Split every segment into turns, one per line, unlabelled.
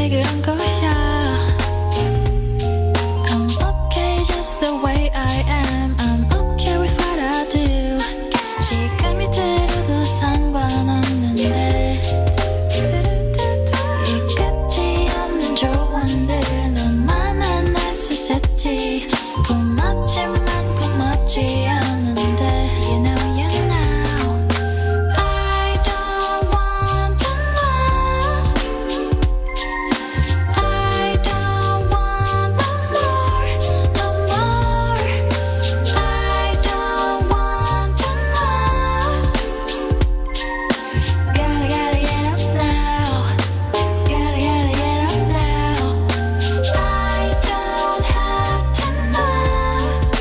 왜 그런 거야? I'm okay just the way I am. I'm okay with what I do. 지금이 들어도 상관없는데 이 끝이 없는 조언들 너만한 necessity. 고맙지만 고맙지 않은데 You know I don't want to know. I don't want no more, no more. I don't want to know. Gotta get up now. Gotta get up now. I don't have to know.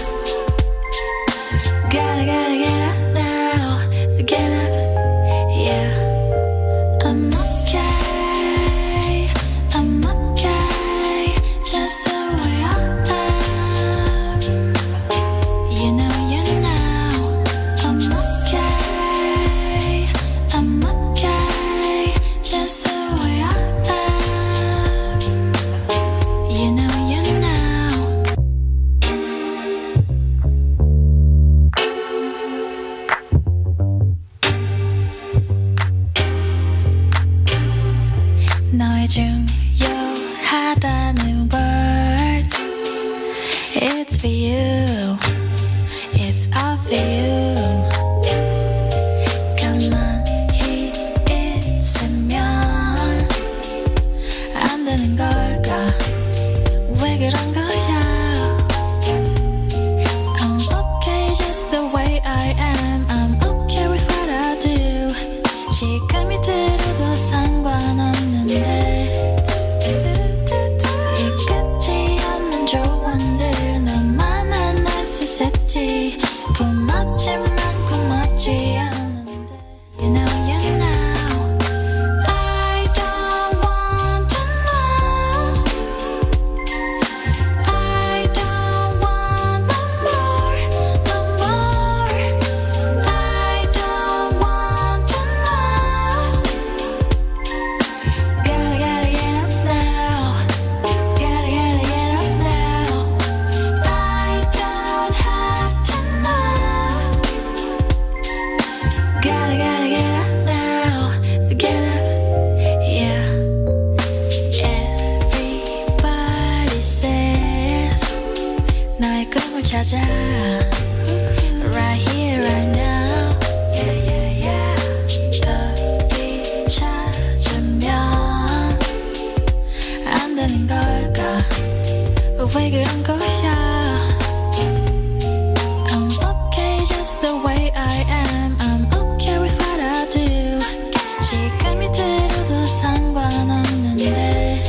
Gotta get up now. Get up, yeah. I'm okay. I'm okay. Just the way I am. You know I'm okay. I'm okay. Just the way I am. You know 너의 중요하다는 words. It's for you. It's all for you. 가만히 있으면 안 되는 걸까? 왜 그런 거야? I'm okay just the way I am. I'm okay with what I do. 지금이 들어도 상관없는데 이 끝이 없는 조언들 너만한 necessity. 고맙지만 고맙지 않은데 You know I don't want to know. I don't want no more, no more. I don't want to know. Gotta get up now. Gotta get up now. I don't have to know. Gotta get up now. Get up, yeah. Everybody says 너의 꿈을 찾아 Right here, right now. Yeah, yeah, yeah. 너를 찾으면 안 되는 걸까? 왜 그런 거야? I'm okay just the way I am. I'm okay with what I do. 지금이 들어도 상관없는데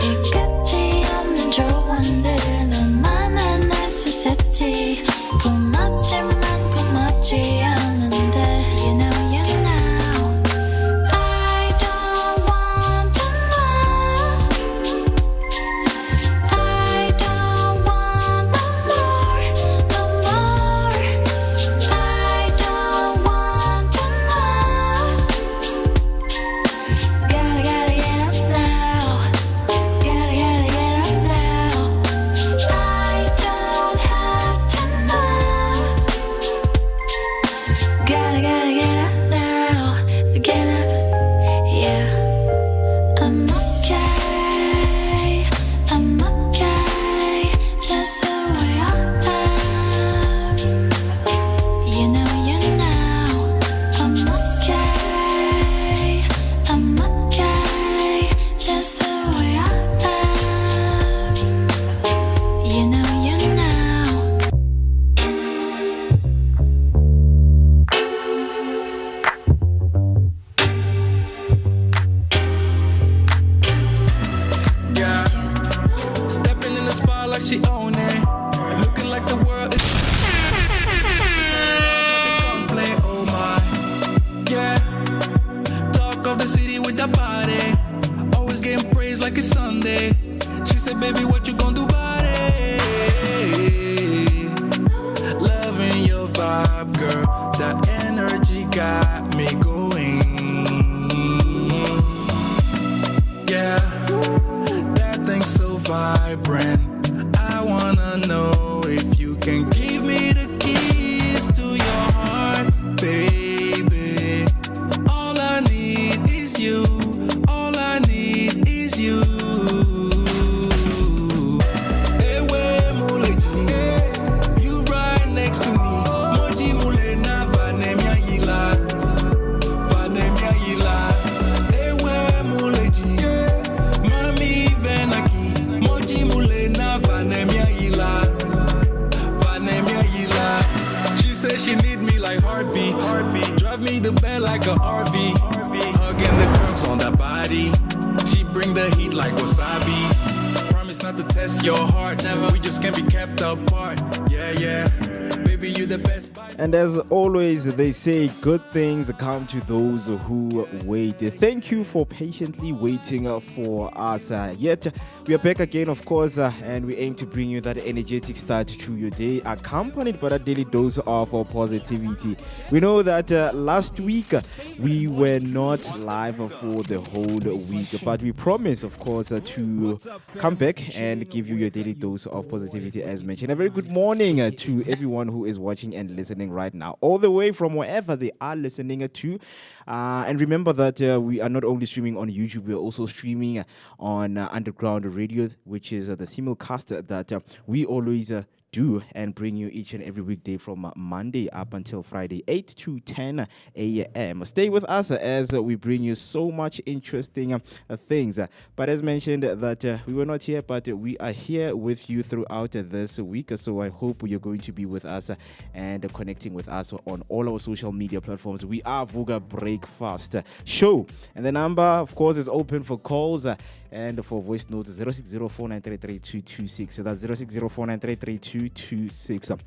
이 끝이 없는 조언들 너만한 necessity. 고맙지만 고맙지 않은데 You know I don't want to know. I don't want no more, no more. I don't want to know. Gotta get up now. Gotta get up now. I don't have to know. Gotta get up now. Get up, yeah. I'm okay. I'm okay. Just the way I am. You know I'm okay. I'm okay. Just the way I am. You know
Yeah, stepping in the spot like she own it, looking like the world is play. Oh my, yeah. Talk of the city with the body, always getting praised like it's Sunday. She said, baby, what you gonna do about it? Loving your vibe, girl. That energy got me going. vibrant. I wanna know if you can give me the keys to your heart, baby. All I need is you. All I need is you. Ewe muleji, you right next to me. Moji mule na vanemia yila, vanemia yila. Ewe muleji, mami venaki. Moji mule na vanemia yila, vanemia yila. She says she need me like heartbeat. Drive me the bed like a RV. Hugging the curves on that body. She bring the heat like wasabi. Promise not to test your heart. Never. We just can't be kept apart. Yeah, yeah. Baby, you the best.
And as always, they say good things come to those who wait. Thank you for patiently waiting for us. Yet, we are back again, of course, and we aim to bring you that energetic start to your day, accompanied by a daily dose of positivity. We know that last week we were not live for the whole week, but we promise, of course, to come back and give you your daily dose of positivity as mentioned. A very good morning to everyone who is watching and listening right now, all the way from wherever they are listening to. And remember that we are not only streaming on YouTube, we are also streaming on Underground Radio, which is the SIMULCAST that we always do and bring you each and every weekday from Monday up until Friday, 8 to 10 a.m. Stay with us as we bring you so much interesting things. But as mentioned, that we were not here, but we are here with you throughout this week. So I hope you're going to be with us and connecting with us on all our social media platforms. We are Vooka Breakfast Show. And the number, of course, is open for calls and for voice notes, 0604933226. So that's 0604933226.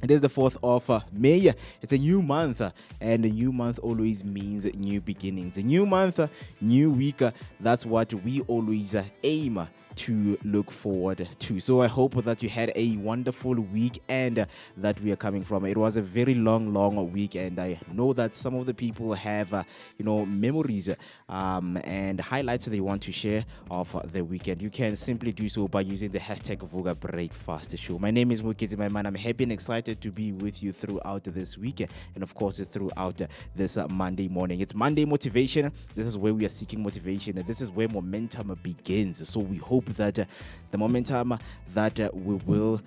It is the 4th of May. It's a new month, and a new month always means new beginnings. A new month, new week. That's what we always aim to look forward to. So I hope that you had a wonderful weekend that we are coming from. It was a very long week, and I know that some of the people have memories and highlights they want to share of the weekend. You can simply do so by using the hashtag Vooka Breakfast Show. My name is Moeketsi, my man. I'm happy and excited to be with you throughout this week, and of course throughout this Monday morning. It's Monday motivation. This is where we are seeking motivation, and this is where momentum begins. So we hope that the momentum that we will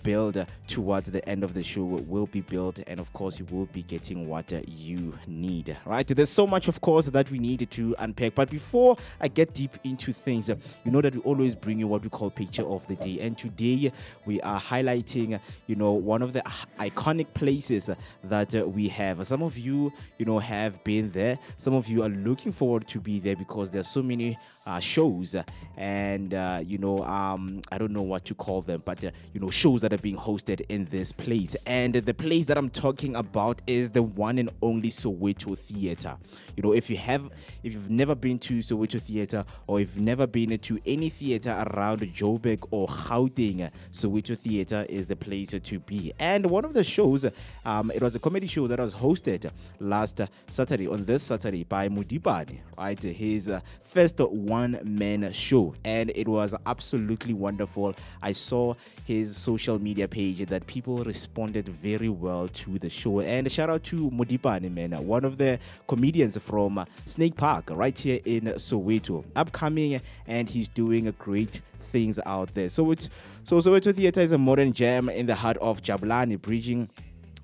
build towards the end of the show will be built, and of course you will be getting what you need. Right, there's so much, of course, that we need to unpack, but before I get deep into things, you know that we always bring you what we call picture of the day, and today we are highlighting one of the iconic places that we have. Some of you have been there, some of you are looking forward to be there because there's so many shows and I don't know what to call them, but shows that are being hosted in this place. And the place that I'm talking about is the one and only Soweto Theatre. If you've never been to Soweto Theatre, or if you've never been to any theatre around Joburg or Gauteng, Soweto Theatre is the place to be. And one of the shows, it was a comedy show that was hosted last Saturday, on this Saturday, by Modibane, right? His first one-man show, and it was absolutely wonderful. I saw his social media page that people responded very well to the show, and shout out to Modibane, man, one of the comedians from Snake Park right here in Soweto, upcoming, and he's doing great things out there. So Soweto Theatre is a modern gem in the heart of Jabulani,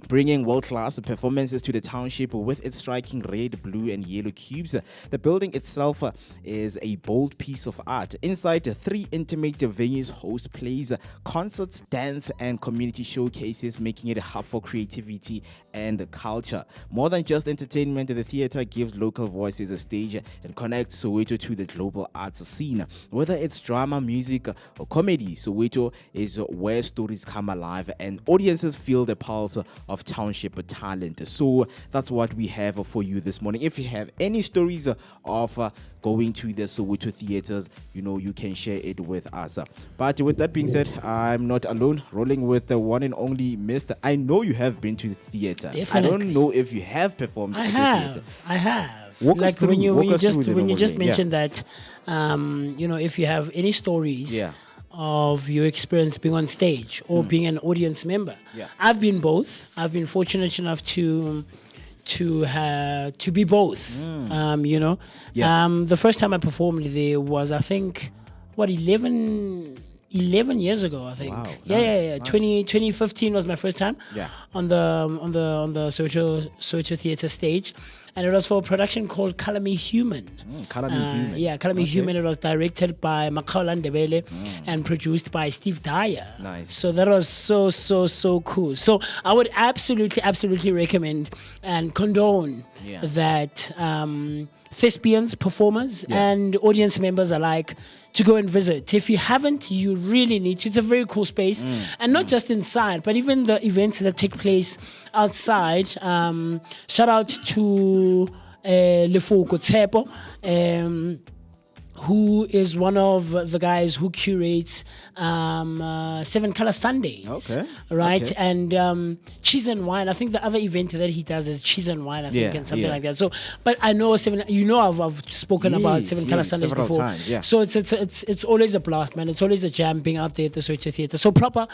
bringing world-class performances to the township with its striking red, blue, and yellow cubes. The building itself is a bold piece of art. Inside, 3 intimate venues host plays, concerts, dance, and community showcases, making it a hub for creativity and culture. More than just entertainment, the theater gives local voices a stage and connects Soweto to the global arts scene. Whether it's drama, music, or comedy, Soweto is where stories come alive and audiences feel the pulse of township talent. So that's what we have for you this morning. If you have any stories of going to the Soweto theaters, you can share it with us. But with that being said, I'm not alone, rolling with the one and only Mr. I know you have been to the theater.
Definitely.
I don't know if you have performed at the theater.
I have.
Walk
when you just mentioned
yeah.
that, if you have any stories of your experience being on stage or being an audience member?
Yeah.
I've been both. I've been fortunate enough to be both. You know,
Yeah.
the first time I performed there was, I think, what, 11 years ago, I think.
Wow,
Yeah.
nice.
2015 was my first time.
Yeah.
On the Soweto Theatre stage, and it was for a production called Color Me Human.
Color Me Human.
Yeah, Color Me
Okay.
Human. It was directed by Makaula Ndebele and produced by Steve Dyer.
Nice.
So that was so cool. So I would absolutely recommend and condone
Yeah.
that thespians, performers,
Yeah.
and audience members alike to go and visit. If you haven't, you really need to. It's a very cool space, and not just inside, but even the events that take place outside. Shout out to Vooka Tsepo, who is one of the guys who curates 7 Color Sundays.
Okay.
Right?
Okay.
And Cheese and Wine. I think the other event that he does is Cheese and Wine, I think,
Yeah,
and something
yeah.
like that. So, but I know I've spoken about
Yes,
7 Color
yes,
Sundays
several
before.
times, yeah.
So it's always a blast, man. It's always a jam being out there at the Soweto Theatre. So proper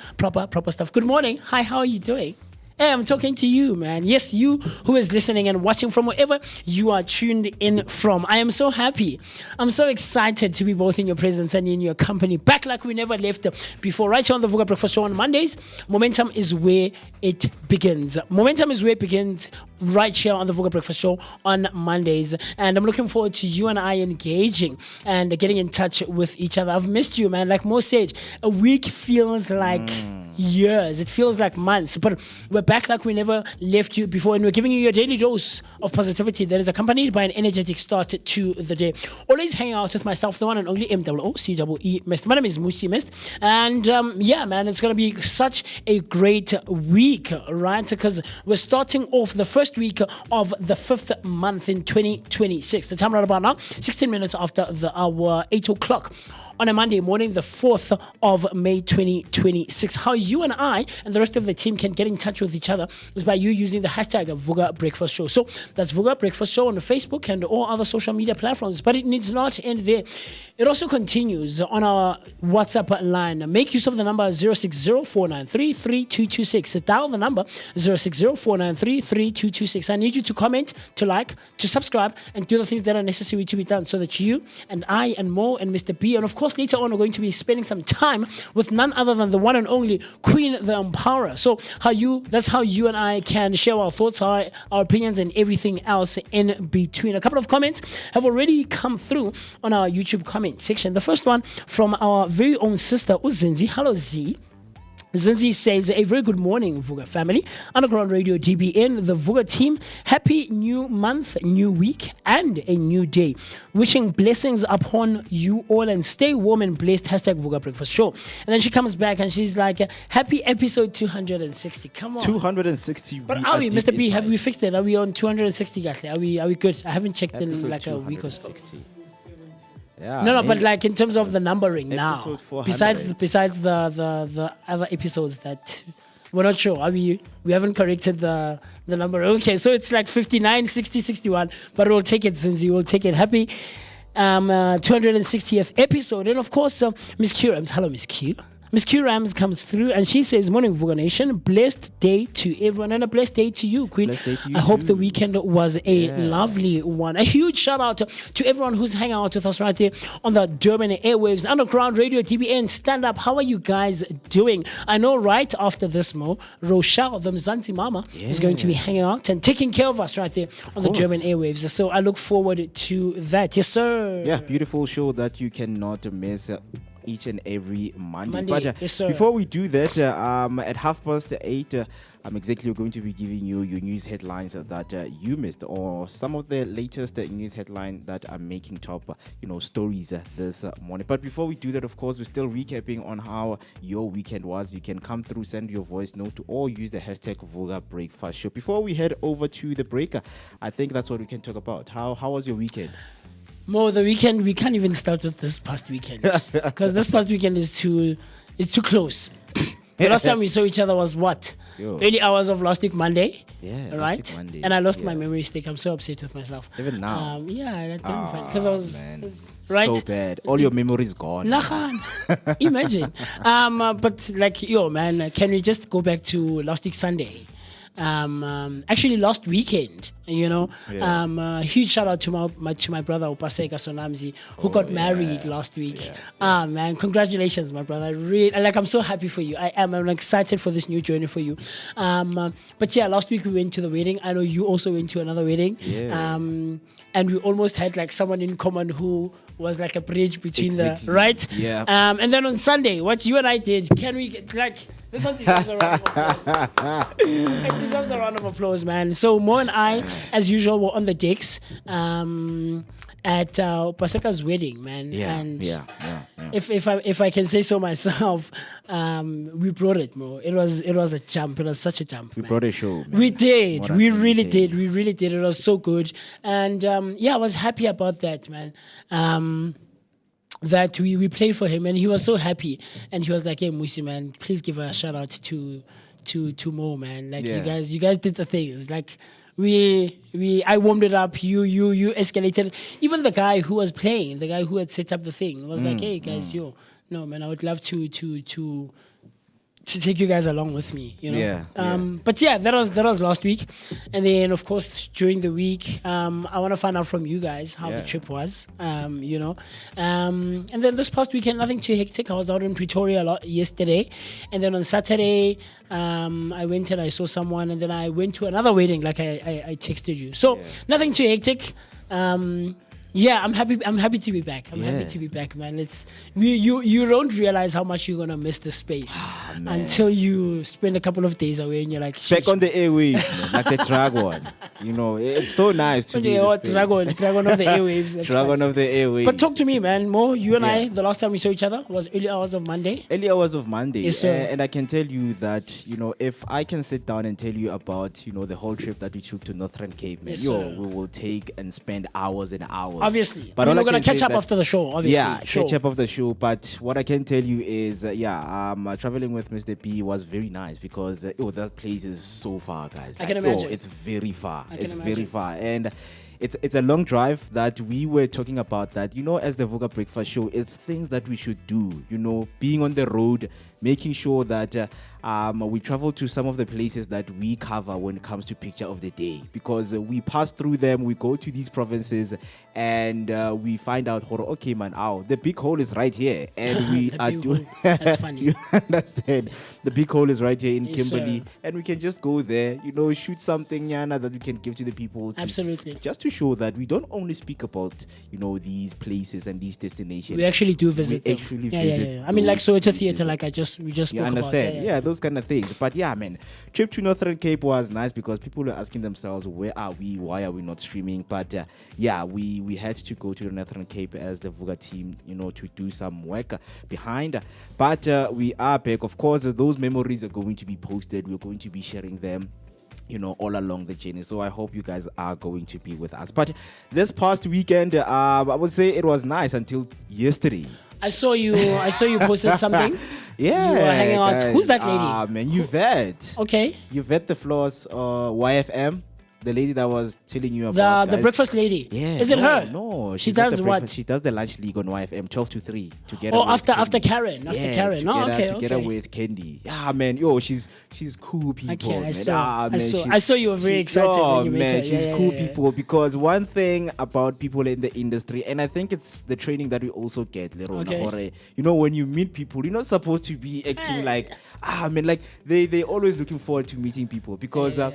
stuff. Good morning. Hi, how are you doing? Hey, I'm talking to you, man. Yes, you who is listening and watching from wherever you are tuned in from. I am so happy. I'm so excited to be both in your presence and in your company. Back like we never left before. Right here on the Vooka Breakfast Show on Mondays. Momentum is where it begins. Momentum is where it begins right here on the Vooka Breakfast Show on Mondays. And I'm looking forward to you and I engaging and getting in touch with each other. I've missed you, man. Like Mo said, a week feels like years. It feels like months. But we're back like we never left you before, and we're giving you your daily dose of positivity that is accompanied by an energetic start to the day. Always hanging out with myself, the one and only MOOCEE Mist. My name is MooCee Mist, and yeah, man, it's gonna be such a great week, right? Because we're starting off the first week of the 5th month in 2026. The time right about now, 16 minutes after the hour 8 o'clock. On a Monday morning, the 4th of May 2026. How you and I and the rest of the team can get in touch with each other is by you using the hashtag Vooka Breakfast Show. So that's Vooka Breakfast Show on Facebook and all other social media platforms. But it needs not end there. It also continues on our WhatsApp line. Make use of the number 060-493-3226. Dial the number 060-493-3226. I need you to comment, to like, to subscribe, and do the things that are necessary to be done so that you and I and Mo and Mr. B, and of course later on we're going to be spending some time with none other than the one and only Queen the Empowerer. So that's how you and I can share our thoughts, our opinions, and everything else in between. A couple of comments have already come through on our YouTube comment section. The first one from our very own sister Uzinzi. Hello Z. Zinzi says, a very good morning, Vooka family. Underground Radio DBN, the Vooka team. Happy new month, new week, and a new day. Wishing blessings upon you all and stay warm and blessed. Hashtag Vooka Breakfast Show. And then she comes back and she's like, happy episode 260. Come on.
260.
But are we, Mr. B, have we fixed it? Are we on 260, Gasly? Are we good? I haven't checked in like a week or so.
260. Yeah,
No, but like in terms of the numbering now,
Episode 400.
besides the other episodes that we're not sure. We haven't corrected the number. Okay, so it's like 59, 60, 61, but we'll take it, Zinzi. We'll take it. Happy 260th episode, and of course, Miss Q Rams. Hello, Miss Q. Miss Q Rams comes through and she says, morning Vooka Nation, blessed day to everyone and a blessed day to you, Queen.
Blessed day to you
I hope
too.
the weekend was a lovely one. A huge shout out to everyone who's hanging out with us right here on the Durban airwaves, Underground Radio, DBN, stand up. How are you guys doing? I know right after this, Mo, Rochelle, the Mzansi Mama, is going to be hanging out and taking care of us right there on the
course.
Durban airwaves. So I look forward to that. Yes, sir.
Yeah, beautiful show that you cannot miss each and every Monday. But
yes, sir.
before we do that, at 8:30, I'm exactly going to be giving you your news headlines that you missed, or some of the latest news headlines that are making top, stories this morning. But before we do that, of course, we're still recapping on how your weekend was. You can come through, send your voice note, or use the hashtag Vooka Breakfast Show. Before we head over to the breaker, I think that's what we can talk about. How was your weekend?
Mo, the weekend, we can't even start with this past weekend because this past weekend is too close. The last time we saw each other was what?
Yo.
Early hours of last week Monday.
Yeah, last
right.
week Monday.
And I lost
Yeah.
my memory stick. I'm so upset with myself.
Even now.
Yeah, I didn't find because I was
man.
right.
So bad. All your memories gone.
Nahan. Imagine. But like, yo, man, can we just go back to last week Sunday? Actually last weekend, you know.
Yeah.
Huge shout out to my brother Upaseka Sonamzi, who got married last week. Man, congratulations, my brother. I'm so happy for you. I'm excited for this new journey for you. But yeah, last week we went to the wedding. I know you also went to another wedding.
Yeah.
And we almost had like someone in common who was like a bridge between
Exactly.
the right.
Yeah.
And then on Sunday, what you and I did, can we get like this one deserves a round of applause. It deserves a round of applause, man. So Mo and I, as usual, were on the decks at Paseka's wedding, man.
Yeah.
And
Yeah.
if I can say so myself, we brought it, Mo. It was a jump. It was such a jump.
We
man.
brought a show. Man.
We did.
What
We
a
really
thing.
did. We really did. It was so good. And yeah, I was happy about that, man. That we played for him and he was so happy. And he was like, hey, MooCee, man, please give a shout out to Mo, man. Like
Yeah.
you guys did the things. Like I warmed it up. You escalated. Even the guy who was playing, the guy who had set up the thing was like, hey guys, no, man, I would love to take you guys along with me, you know.
Yeah.
But yeah, that was last week, and then of course during the week, I want to find out from you guys how the
Yeah.
trip was, you know. And then this past weekend, nothing too hectic. I was out in Pretoria a lot yesterday, and then on Saturday, I went and I saw someone, and then I went to another wedding, like I texted you. So nothing too hectic. Yeah, I'm happy. I'm happy to be back. I'm happy
Yeah.
to be back, man. You don't realize how much you're gonna miss the space until you spend a couple of days away, and you're like,
Back on the airwaves, man, like the dragon. You know, it's so nice to be. in the space.
Dragon of the airwaves. That's
Dragon
fine.
of the airwaves.
But talk to me, man. Mo, you and I,
Yeah.
the last time we saw each other was early hours of Monday.
Early hours of Monday.
Yes, sir.
And I can tell you that, you know, if I can sit down and tell you about, you know, the whole trip that we took to Northern Cape, man,
Yes, sir.
we will take and spend hours and hours.
Obviously,
But
we're
all
not
I
gonna
can say
catch
is
up
that-
after the show. Obviously,
Yeah,
sure.
catch up of the show. But what I can tell you is, traveling with Mr. P was very nice because, that place is so far, guys.
I can
Like,
imagine.
it's very far.
I can
It's
imagine.
very far. And it's a long drive that we were talking about that, you know, as the Vooka Breakfast Show, it's things that we should do, you know, being on the road, making sure that we travel to some of the places that we cover when it comes to picture of the day, because we pass through them, we go to these provinces and we find out, okay, man, the big hole is right here. And we
The
are
big
doing,
hole. That's funny.
You understand? The big hole is right here in
Yes,
Kimberley.
sir.
And we can just go there, you know, shoot something, Yana, that we can give to the people.
Absolutely.
Just to show that we don't only speak about, you know, these places and these destinations.
We actually do visit them.
actually
yeah,
visit
yeah. I mean, like,
those
so it's a
places.
theater, like we just
You
spoke
understand?
about.
Yeah, those kind of things. But yeah, man, trip to Northern Cape was nice because people were asking themselves, where are we? Why are we not streaming? But yeah, we had to go to the Northern Cape as the Vooka team, you know, to do some work behind. But we are back. Of course, those memories are going to be posted. We're going to be sharing them, you know, all along the journey. So I hope you guys are going to be with us. But this past weekend, I would say it was nice until yesterday.
I saw you posted something.
Yeah,
You were hanging out.
guys.
Who's that lady?
Man, Yvette.
Okay.
Yvette the Floss, YFM, the lady that was telling you about
The
guys.
breakfast lady.
Yeah,
Is it
no,
her?
No,
She
she's not
does
the
what?
breakfast- She does the lunch league on YFM 12 to 3 together.
Oh,
with
after
Kendi.
Karen. After
Yeah,
Karen.
Together,
Oh, okay.
together
Okay.
with Kendi. Yeah, man. Yo, she's cool people.
Okay, I
man.
saw.
Man, she's-
I saw you were very excited
Yo,
when you met
man,
her.
she's
Yeah,
cool
yeah, yeah.
people because one thing about people in the industry, and I think it's the training that we also get,
Okay.
you know, when you meet people, you're not supposed to be acting like, man, like they always looking forward to meeting people because a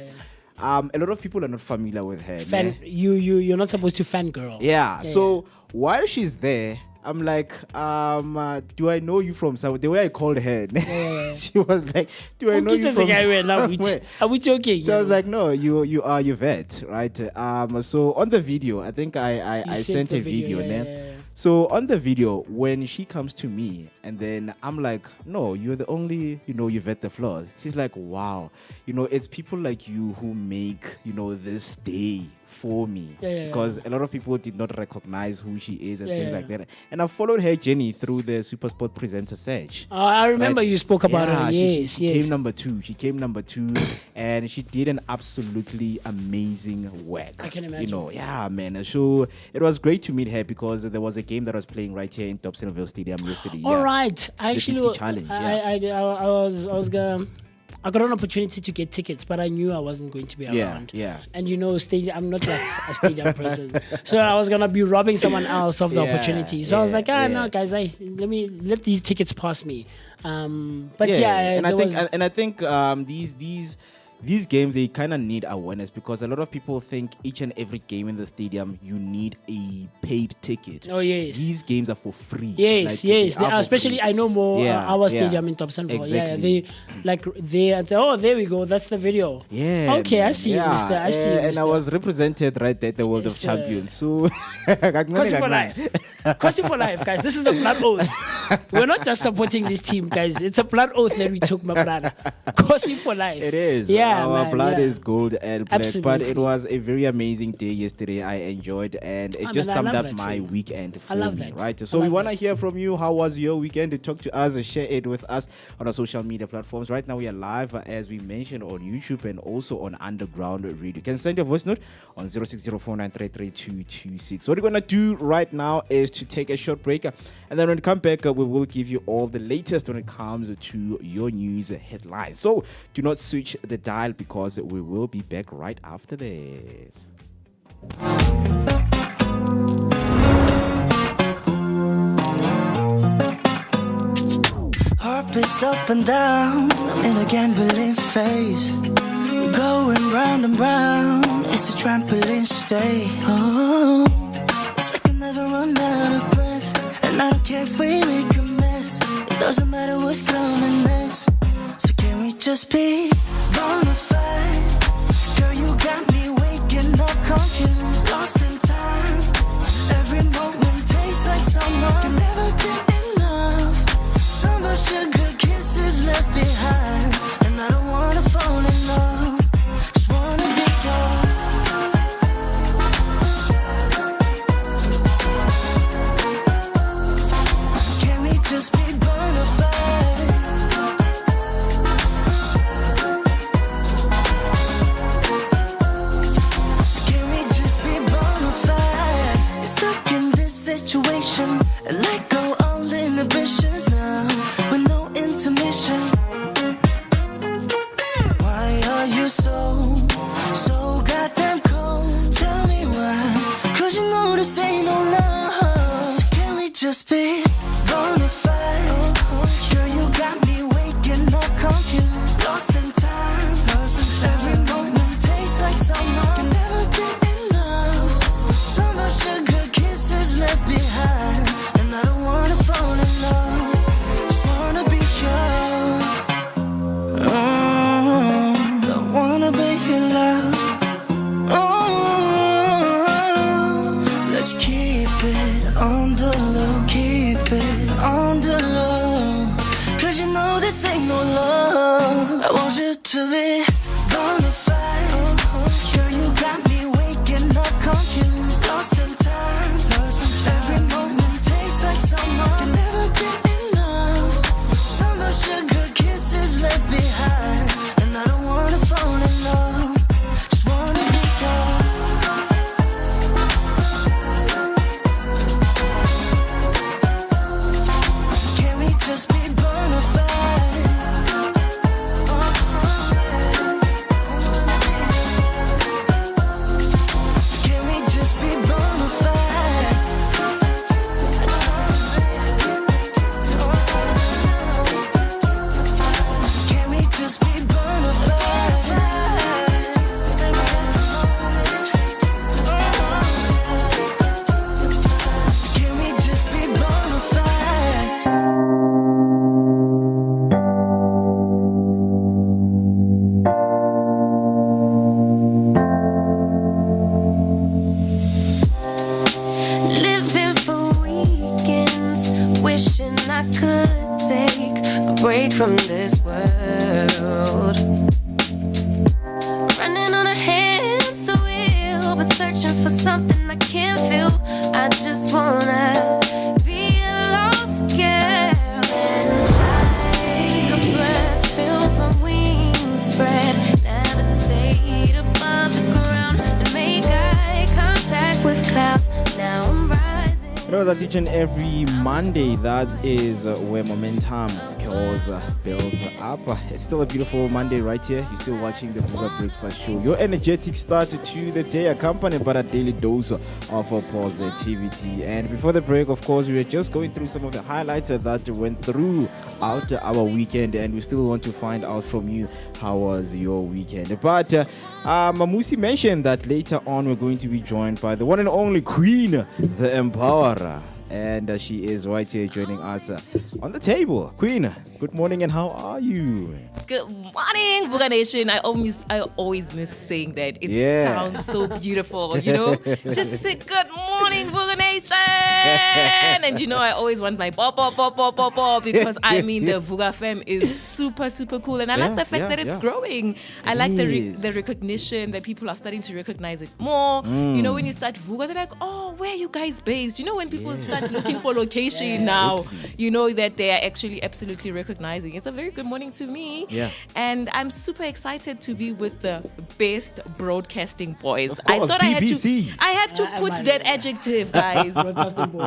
lot of people are not familiar with her.
Fan,
man.
you're not supposed to fangirl.
Yeah. So while she's there, I'm like, do I know you from somewhere? The way I called her, she was like, do I know you from somewhere?
Are we joking?
So I was like, no, you are Yvette, right? So on the video, I think I
You
sent
the
a video,
yeah,
ne?
yeah.
So on the video, when she comes to me, and then I'm like, no, you're the only, you know, Yvette the Floor. She's like, wow, you know, it's people like you who make, you know, this day for me
Yeah.
because a lot of people did not recognize who she is and
Yeah,
things
yeah.
like that. And I followed her journey through the Super Sport Presenter search.
I remember
Right.
you spoke about
Yeah,
her.
she
Yes.
came number two. She came number two, and she did an absolutely amazing work.
I can
You
imagine.
know, yeah, man. So it was great to meet her because there was a game that was playing right here in Dobsonville Stadium yesterday.
All
yeah.
right. I actually
Biscuit challenge,
I got an opportunity to get tickets, but I knew I wasn't going to be
Yeah,
around.
yeah.
And you know, I'm not like a stadium person, so I was gonna be robbing someone else of the
Yeah,
opportunity. So I was like,
yeah.
no, guys, let these tickets pass me. But yeah,
and
there
I think these games, they kind of need awareness because a lot of people think each and every game in the stadium you need a paid ticket.
Oh, yes.
These games are for free.
Yes,
Like,
yes.
they are for
Especially,
free.
I know more
Yeah,
our
yeah.
stadium in Dobsonville.
Exactly.
Oh, there we go. That's the video.
Yeah.
Okay, I
man.
see you,
Yeah,
mister. I see you,
and I
mister.
was represented right there at the World
Yes,
of
sir.
Champions. So,
Kosi for life. Kosi for life, guys. This is a blood oath. We're not just supporting this team, guys. It's a blood oath that we took, my brother. Kosi for life.
It is.
Yeah,
Our
man,
blood
yeah.
is gold and black. But
Absolutely.
it was a very amazing day yesterday. I enjoyed, and it
Ah,
just
man, I
summed
love
up
that
my
for you.
weekend for
I love
me,
that.
right?
I
So we
love
want to
that.
hear from you. How was your weekend? Talk to us, share it with us on our social media platforms. Right now we are live, as we mentioned, on YouTube and also on Underground Radio. You can send your voice note on 0604933226. What we're gonna do right now is to take a short break, and then when we come back, we will give you all the latest when it comes to your news headlines. So do not switch the dial because we will be back right after this.
Heartbeats up and down, I'm in a gambling phase. We're going round and round, it's a trampoline stay. Oh, it's like I never run out of breath, and I don't care if we make a mess. It doesn't matter what's coming next. So can we just be bona fide? Girl, you got me waking up confused, lost in time. Every moment tastes like summer, can never get enough. Summer sugar kisses left behind, and I don't wanna fall in love. Just wanna be yours. Can we just be bona fide? Can we just be bona fide? Get stuck in this situation and let go all inhibitions now with no intermission. Why are you so goddamn cold? Tell me why, 'cause you know this ain't no love. So can we just be bona fide? Girl, you got me waking up confused, lost in time. Every moment tastes like summer, can never get enough. Summer sugar kisses left behind, and I don't wanna fall in love. Just wanna be yours. Don't wanna be your love. Let's keep it on the low, keep it on the low. 'Cause you know this ain't no love. I want you to be bona fide. Girl, you got me waking up confused, lost in time. Every moment tastes like summer, can never get enough. Summer sugar kisses left behind, and I don't wanna fall in love. Just wanna be yours. Can we just be bona fide? Can we just be bona fide? Can we just be bona fide? Can we just be bona fide?
Living for weekends, wishing I could take a break from this world. Running on a hamster wheel, but
that each and every Monday, that is where momentum, of course, builds up. It's still a beautiful Monday right here. You're still watching the Vooka Breakfast Show. Your energetic start to the day, accompanied by a daily dose of positivity. And before the break, of course, we were just going through some of the highlights that went throughout our weekend, and we still want to find out from you how was your weekend. But MooCee mentioned that later on we're going to be joined by the one and only Queen, the Empowerer, and she is right here joining us on the table. Queen, good morning, and how are you?
Good morning, Vooka Nation. I always miss saying that. It sounds so beautiful, just to say good morning, Vooka Nation. And I always want my pop, because the Vooka fam is super, super cool. And I like the fact that it's growing. I like the recognition that people are starting to recognize it more. When you start Vooka, they're like, oh, where are you guys based? When people start looking for location now, that they are actually absolutely recognizing. It's a very good morning to me.
Yeah.
And I'm super excited to be with the best broadcasting boys.
Of course,
I thought
BBC.
I had to put that adjective, guys.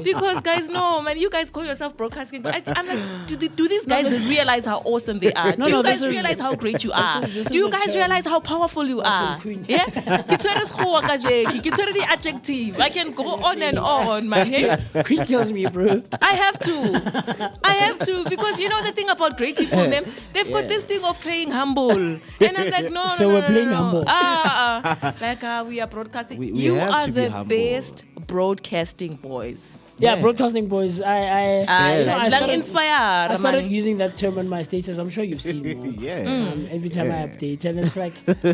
Because guys, no, man, you guys call yourself broadcasting. I'm like, do these guys realize how awesome they are? Do you guys realize how great you are? Do you guys realize how powerful you are? Yeah? The adjective. I can go on and on, man. Hey?
Queen kills me, bro.
I have to, because the thing about great people, they've got this thing of playing humble, and I'm like, no.
So we're playing humble.
We are broadcasting.
We
You
have
are
to be
the
humble.
best broadcasting boys.
Yeah, broadcasting boys. I started,
inspired.
I started using that term on my status. I'm sure you've seen it. Every time I update, and it's like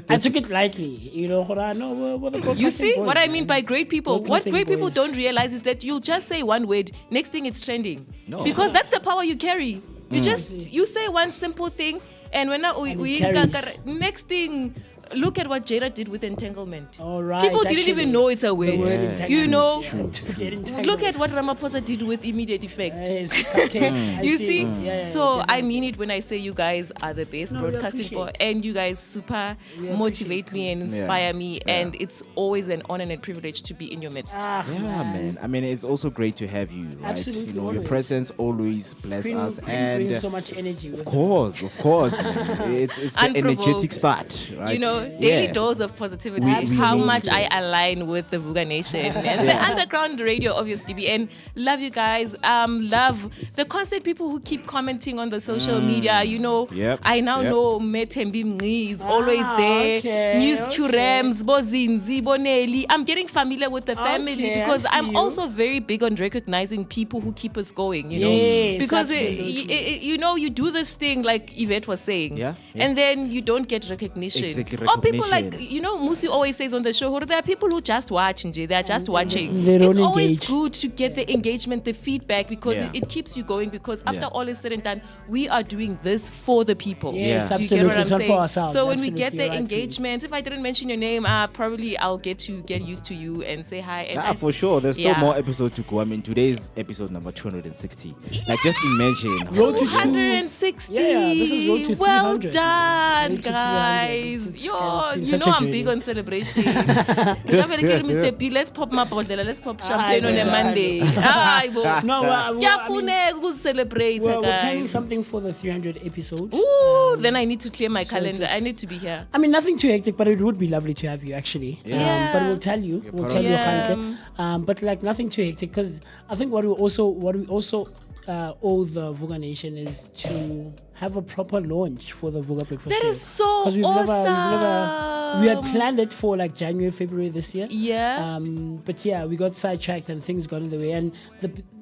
I took it lightly. We're the broadcasting
You see
boys,
what I
man.
mean by great people? What
Broadcasting
great people
boys.
don't realize is that you'll just say one word, next thing it's trending.
No.
Because that's the power you carry. You say one simple thing, and when we
carries.
next thing. Look at what Jada did with entanglement.
All right,
People didn't
actually,
even know it's a word.
the word entanglement.
Look at what Ramaphosa did with immediate effect.
I
You see?
Yeah,
So
definitely.
I mean it when I say you guys are the best
No, we
broadcasting
appreciate.
and you guys super motivate me and inspire me, and it's always an honor and a privilege to be in your midst.
Yeah, man. I mean, it's also great to have you, right?
Absolutely,
Your
always.
presence always bless
Queen,
us,
Queen
and
brings so much energy. With
of course, man. It's the
Unprovoked.
energetic start, right?
Daily dose of positivity.
We
How
need
much
it.
I align with the Vooka Nation and the underground radio, obviously. And love you guys. Love the constant people who keep commenting on the social media.
Yep,
I now
yep.
know Metembi Mngi is always there. News Curams, Bozinzi, Bonelli. I'm getting familiar with the family
Okay,
because
I see
I'm
you.
also very big on recognizing people who keep us going.
Yes,
because
absolutely.
you do this thing like Yvette was saying,
Yeah.
and then you don't get recognition.
Exactly,
Or people like
recognition.
MooCee always says on the show, there are people who just watch, Nje, they're just watching.
They don't
It's always
engage.
good to get the engagement, the feedback, because
Yeah.
it keeps you going. Because after
Yeah.
all is said and done, we are doing this for the people.
Yes,
Yeah.
Do you get what
absolutely.
I'm
It's not
saying?
for ourselves.
So when we
Absolutely,
get the
you're right, Queen.
engagement, if I didn't mention your name, probably I'll get used to you and say hi. And
For sure. There's still
Yeah.
more episodes to go. I mean, today's episode number 260. Like, just imagine.
Road to
260.
Yeah, this is road to 300.
Well done,
Road to 300.
guys.
It's
Yo,
been
you
such
know
a
I'm big
journey.
on celebration. Mr. B, let's pop my bottle. Let's pop champagne on a
know, I
Monday.
know.
Hayi bo.
No, I mean,
Kuyafuneka ukucelebrate,
we're planning
guys.
something for the 300 episode.
Ooh, then I need to clear my
so
calendar.
it's-
I need to be here.
I mean, nothing too hectic, but it would be lovely to have you actually.
Yeah.
But we'll tell you. We'll tell you,
Yeah.
Hanke. But like nothing too hectic, because I think what we also owe the Vooka Nation is to have a proper launch for the Vooka Breakfast
That
Show.
is so
'Cause
awesome.
we had planned it for like January, February this year.
Yeah.
But yeah, we got sidetracked and things got in the way. And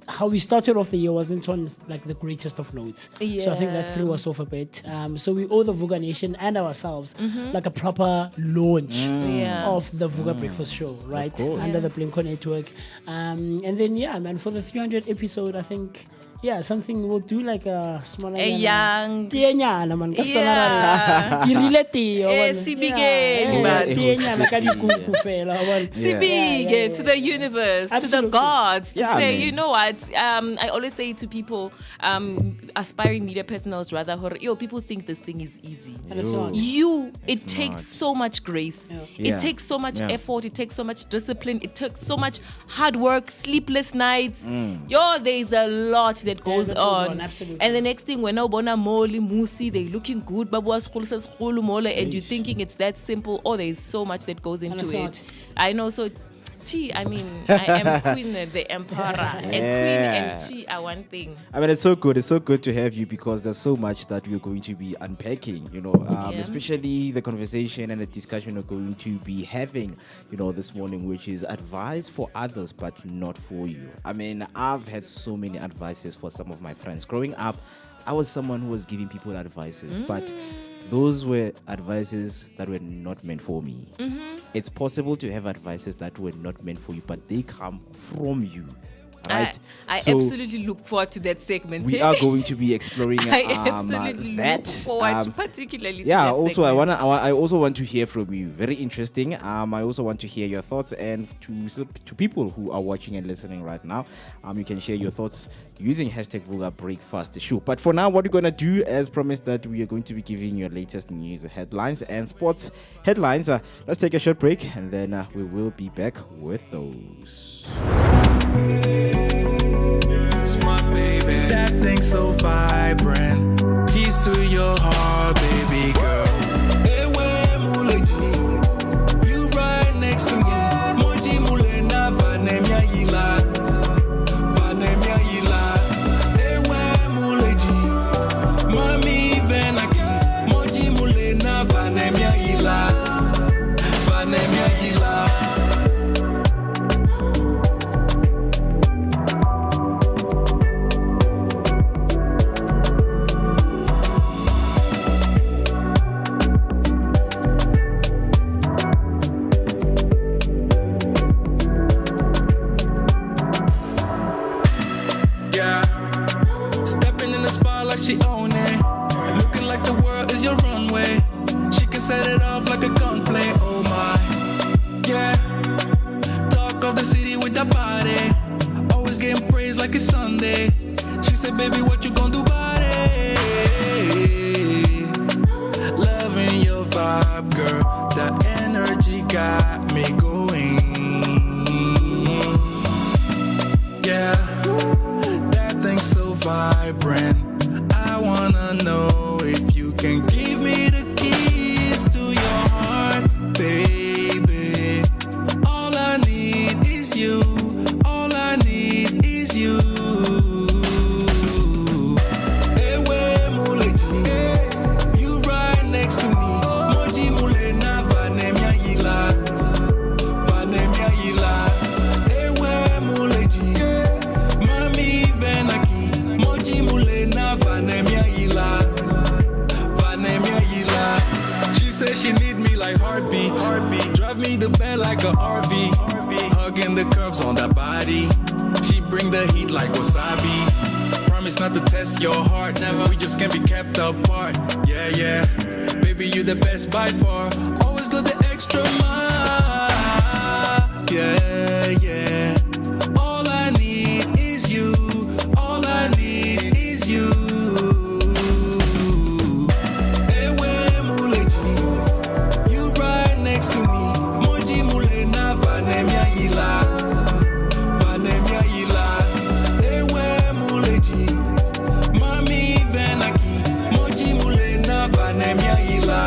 how we started off the year wasn't on like the greatest of notes. So I think that
Yeah.
threw us off a bit. So we owe the Vooka Nation and ourselves like a proper launch
Yeah.
of the Vooka Breakfast Show, right?
course.
Under the Blinko network. And then yeah, man, for the 300 episode, I think something we'll do like a smaller
A young.
Tienyana man, ka
Yeah.
setswana re- ke rile teo,
Eh,
bone.
sibigeni,
Yeah,
man.
tienyana ka dikuku fela, bone.
Sibige to the universe, to the
Absolutely.
gods, to
Yeah,
say,
man.
you know what, but I always say to people, aspiring media personals rather, people think this thing is easy.
And it's not.
It takes so much grace.
Yeah.
It takes so much effort. It takes so much discipline. It takes so much hard work, sleepless nights. There's a lot that goes on.
Absolutely.
And the next thing, when Bona Moli, MooCee, they're looking good, and you're thinking it's that simple. There's so much that goes into
it's
it.
not.
I know. So I am Queen the Emperor. And Queen and T are one thing.
I mean, it's so good. It's so good to have you because there's so much that we're going to be unpacking, especially the conversation and the discussion we're going to be having, this morning, which is advice for others, but not for you. I mean, I've had so many advices for some of my friends. Growing up, I was someone who was giving people advices, but those were advices that were not meant for me. It's possible to have advices that were not meant for you, but they come from you. Right?
I
So
absolutely look forward to that segment.
we are going to be exploring
I absolutely
that.
look forward particularly to
Yeah,
that
also
segment.
I also want to hear from you. Very interesting. I also want to hear your thoughts, and to people who are watching and listening right now, you can share your thoughts using #Vooka Breakfast Show. But for now, what we're gonna do, as promised, that we are going to be giving you latest news headlines and sports headlines. Let's take a short break, and then we will be back with those.
It's my baby. That thing so vibrant. Keys to your heart, baby girl. Ewe muleji, you right next to me. Moji mule na vanemia yila, vanemia yila. Ewe muleji, mami venaki. Moji mule na vanemia yila, vanemia yila. She own it, looking like the world is your runway. She can set it off like a gunplay. Oh my, yeah. Talk of the city with that body, always getting praised like it's Sunday. She said, baby, what you gonna do about it? Loving your vibe, girl. That energy got me going. Yeah, that thing's so vibrant. I wanna know if you can give me the keys to your heart, baby. All I need is you. All I need is you. Ewe muleji, you right next to me. Moji mule na vanemia yila, vanemia yila. Ewe muleji, mami venaki. Moji mule na vanemia yila, vanemia yila. She said she need me like heartbeats. Drive me the bed like a RV. Hugging the curves on that body. She bring the heat like wasabi. Promise not to test your heart. Never, we just can't be kept apart. Yeah, yeah. Baby, you the best by far. Always go the extra mile. Yeah, yeah. All I need is you. All I need is you. Ewe muleji, you right next to me. Moji mule na vanemia yila, vanemia yila. Ewe muleji, mami venaki. Moji mule na vanemia yila,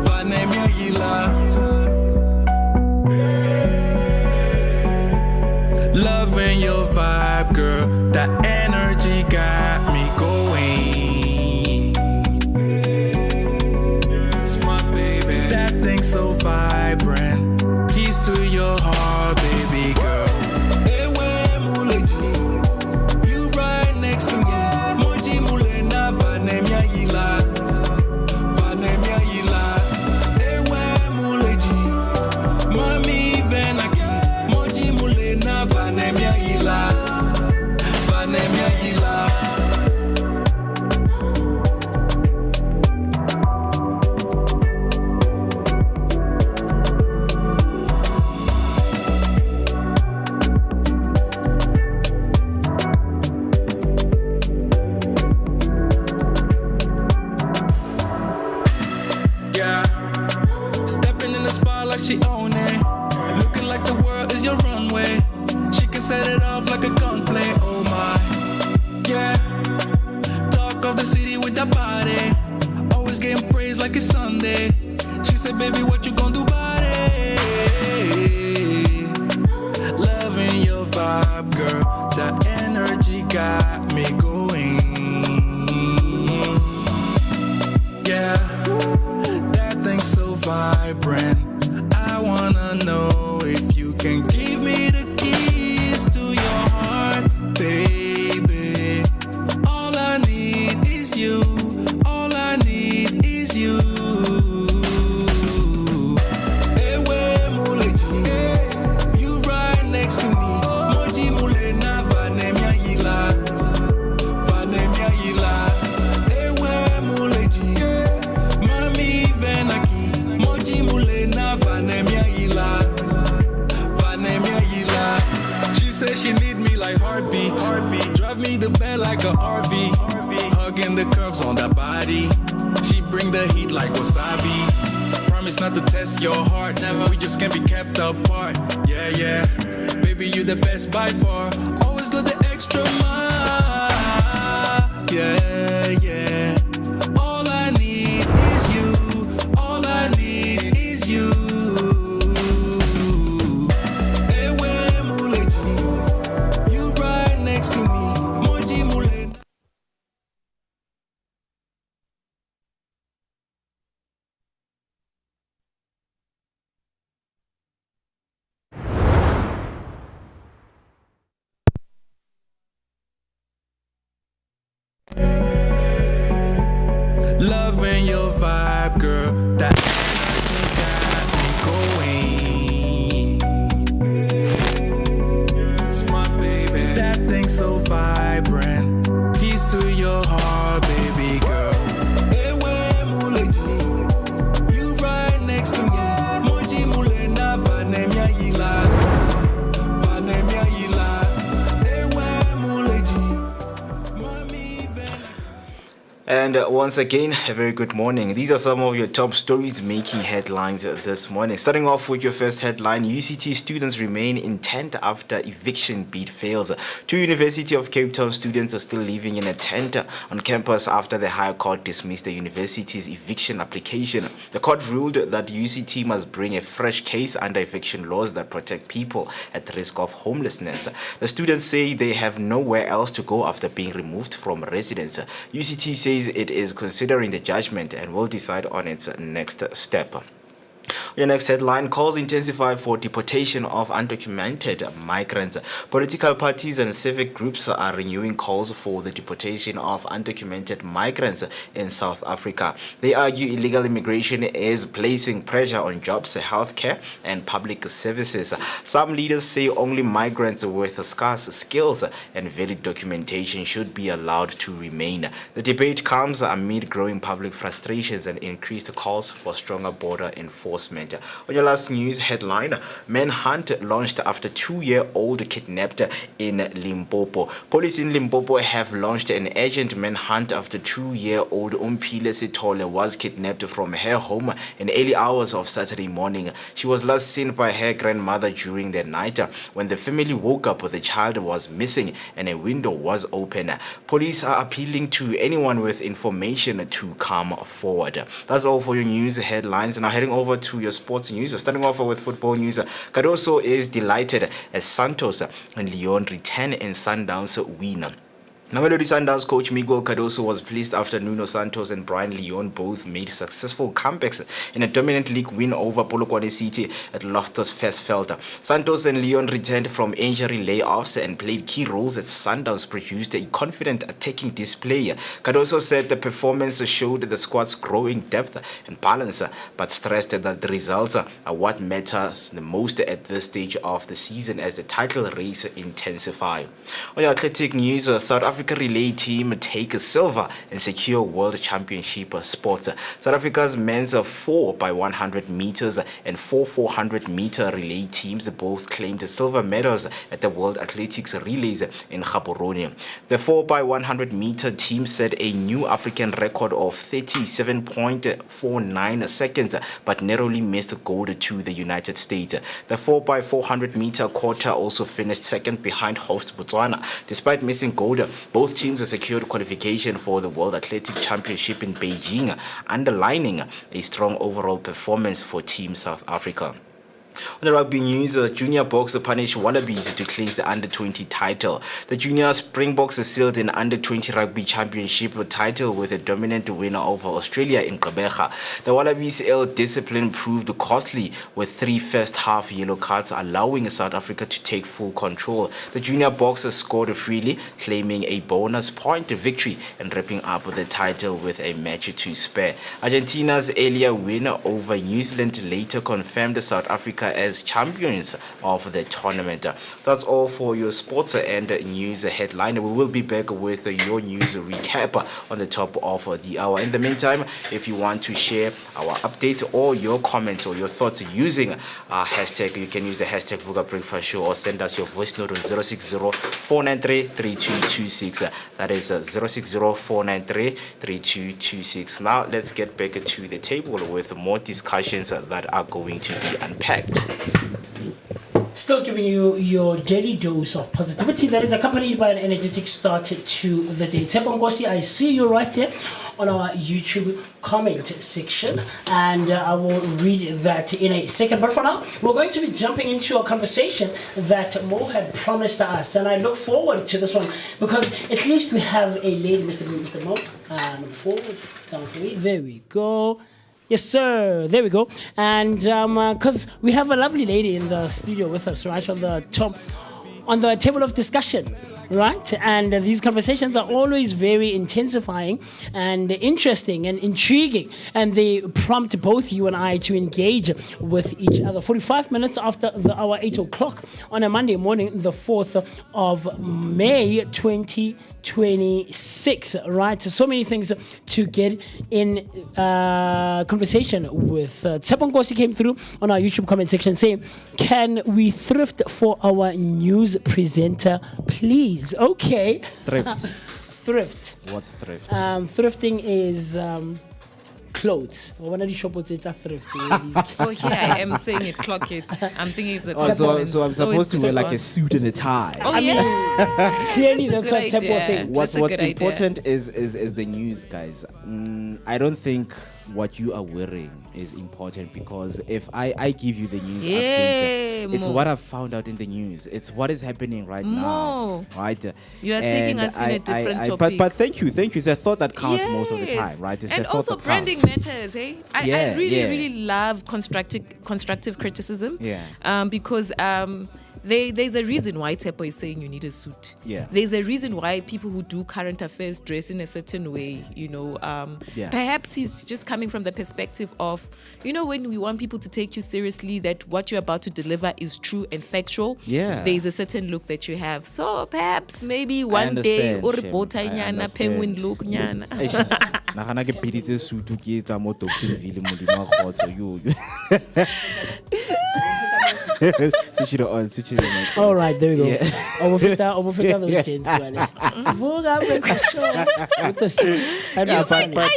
vanemia yila. Loving your vibe, girl. That energy got me going. It's my baby. That thing so vibrant. Keys to your heart, baby girl. Ewe muleji, you right next to me. Moji mule na vanemia yila, vanemia yila. Ewe muleji, mami venaki. Moji mule na vanemia yila, vanemia yila. she own it. Looking like the world is your runway. She can set it off like a gunplay. Oh my, yeah. Talk of the city with that body. Always getting praised like it's Sunday. She said, baby, what you gonna do about it? Loving your vibe, girl. That energy got me going. Yeah, that thing's so vibrant. I wanna know if you can give me the keys to your heart, baby. All I need is you. All I need is you. Ewe muleji, you right next to me. Moji mule na vanemia yila, vanemia yila. Ewe muleji, mami venaki. Moji mule na vanemia yila, vanemia yila. She says she need me like heartbeat. Drive me the bed like a RV. Hugging the curves on that body. She bring the heat like wasabi. Promise not to test your heart. Never, we just can't be kept apart. Yeah, yeah. Baby, you the best by far. Always go the extra mile. Yeah, yeah. All I need is you. All I need is you. Ewe muleji, you right next to me. Moji mule. Loving your vibe, girl. That got me going. Smart baby. That thing so vibrant. Keys to your heart, baby girl. Ewe muleji, you right next to me. Moji mule na vanemia yila, vanemia yila. Ewe muleji, mami venaki.
And once again, a very good morning. These are some of your top stories making headlines this morning. Starting off with your first headline, UCT students remain intent after eviction bid fails. Two University of Cape Town students are still living in a tent on campus after the High Court dismissed the university's eviction application. The court ruled that UCT must bring a fresh case under eviction laws that protect people at risk of homelessness. The students say they have nowhere else to go after being removed from residence. UCT says it is considering the judgment and will decide on its next step. Your next headline, calls intensify for deportation of undocumented migrants. Political parties and civic groups are renewing calls for the deportation of undocumented migrants in South Africa. They argue illegal immigration is placing pressure on jobs, healthcare, and public services. Some leaders say only migrants with scarce skills and valid documentation should be allowed to remain. The debate comes amid growing public frustrations and increased calls for stronger border enforcement. On your last news headline, manhunt launched after 2-year-old kidnapped in Limpopo. Police in Limpopo have launched an urgent manhunt after 2-year-old Umpile Sithole was kidnapped from her home in early hours of Saturday morning. She was last seen by her grandmother during the night. When the family woke up, the child was missing and a window was open. Police are appealing to anyone with information to come forward. That's all for your news headlines. Now heading over to your sports news. Starting off with football news, Cardoso is delighted as Santos and Leon return in Sundowns win. Mamelodi Sundowns coach Miguel Cardoso was pleased after Nuno Santos and Brian Leon both made successful comebacks in a dominant league win over Polokwane City at Loftus Versfeld. Santos and Leon returned from injury layoffs and played key roles as Sundowns produced a confident attacking display. Cardoso said the performance showed the squad's growing depth and balance, but stressed that the results are what matters the most at this stage of the season as the title race intensify. On your athletic news, South Africa Africa relay team take a silver and secure World Championship spots. South Africa's men's 4x100 meters and 400-meter relay teams both claimed silver medals at the World Athletics Relays in Gaborone. The 4x100-meter team set a new African record of 37.49 seconds, but narrowly missed gold to the United States. The 4x400-meter quarter also finished second behind host Botswana. Despite missing gold, both teams secured qualification for the World Athletic Championship in Beijing, underlining a strong overall performance for Team South Africa. On the rugby news, junior boxer punished Wallabies to clinch the under-20 title. The junior Springboks sealed an under-20 rugby championship title with a dominant winner over Australia in Gqeberha. The Wallabies' ill-discipline proved costly with 3 first-half yellow cards, allowing South Africa to take full control. The junior boxer scored freely, claiming a bonus point victory and wrapping up the title with a match to spare. Argentina's earlier win over New Zealand later confirmed South Africa as champions of the tournament. That's all for your sports and news headline. We will be back with your news recap on the top of the hour. In the meantime, if you want to share our updates or your comments or your thoughts using hashtag, you can use the hashtag Vooka Breakfast Show or send us your voice note on 060-493-3226. That is 060-493-3226. Now let's get back to the table with more discussions that are going to be unpacked.
Still giving you your daily dose of positivity that is accompanied by an energetic start to the day. Ngosi, I see you right here on our YouTube comment section, and I will read that in a second. But for now, we're going to be jumping into a conversation that Mo had promised us, and I look forward to this one because at least we have a lady, Mr. Mo. Number 4, down for me. There we go. Yes, sir. There we go. And because we have a lovely lady in the studio with us, right, on the table of discussion, right? And these conversations are always very intensifying and interesting and intriguing, and they prompt both you and I to engage with each other. 45 minutes after the hour 8 o'clock on a Monday morning, the 4th of May, 2026, right? So many things to get in conversation with. Ngosi came through on our YouTube comment section saying, can we thrift for our news presenter, please? Okay.
Thrift.
Thrift.
What's thrift?
Thrifting is clothes. One of the shops it's a thrift.
Oh, here I am saying it, clock it. I'm thinking it's a
so I'm supposed to wear like a suit and a tie.
Oh, yeah.
Clearly, that's a type of thing.
What's important is the news, guys. I don't think what you are wearing is important, because if I give you the news update, it's what I've found out in the news. It's what is happening right now. Right?
You are taking us in a different topic.
But thank you. It's a thought that counts most of the time, right? It's
and
the
also
thought that
branding
counts.
matters, eh? I really love constructive criticism.
Yeah.
Because there's a reason why Tepo is saying you need a suit.
Yeah.
There's a reason why people who do current affairs dress in a certain way, Perhaps he's just coming from the perspective of, when we want people to take you seriously, that what you're about to deliver is true and factual.
Yeah.
There's a certain look that you have. So perhaps maybe one day, or nyana, penguin look nyana.
Nagana ke piditse suit ke tsa mo Topical modimo a khotso yo. Switch it on.
All right, there we go. Overfit those jeans. Vooka breakfast show with the suit.
I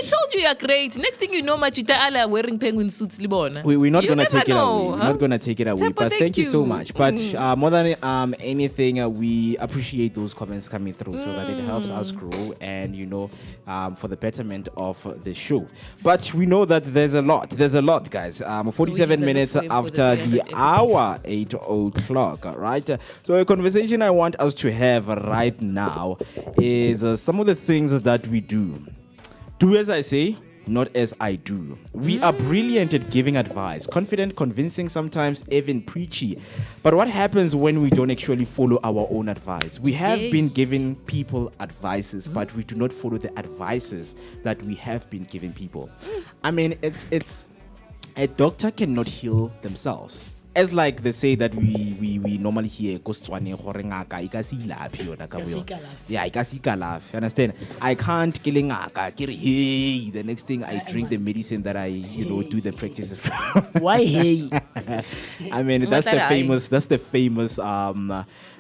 told you you're great. Next thing you know, Machita Ala wearing penguin suits. Libona.
We're not gonna take it away.
Huh?
We're not gonna take it away.
Tepo,
but thank you so much. But more than anything, we appreciate those comments coming through, so that it helps us grow and for the betterment of the show. But we know that there's a lot, guys. 47 minutes after the hour 8 o'clock, right? So a conversation I want us to have right now is some of the things that we do. Do as I say, not as I do. We are brilliant at giving advice, confident, convincing, sometimes even preachy. But what happens when we don't actually follow our own advice? We have been giving people advices, but we do not follow the advices that we have been giving people. I mean, it's a doctor cannot heal themselves. As like they say that we we normally hear ko Setswaneng gore ngaka e ka se ilapi yona ka
Ka se
boyona.
ikalafe.
Yeah, I ka se ikalafe. Understand? I can't kill ngaka. Ke re, hey, the next thing I drink the medicine that I, do the practices from.
Why hey?
I mean, that's the
Matarai.
famous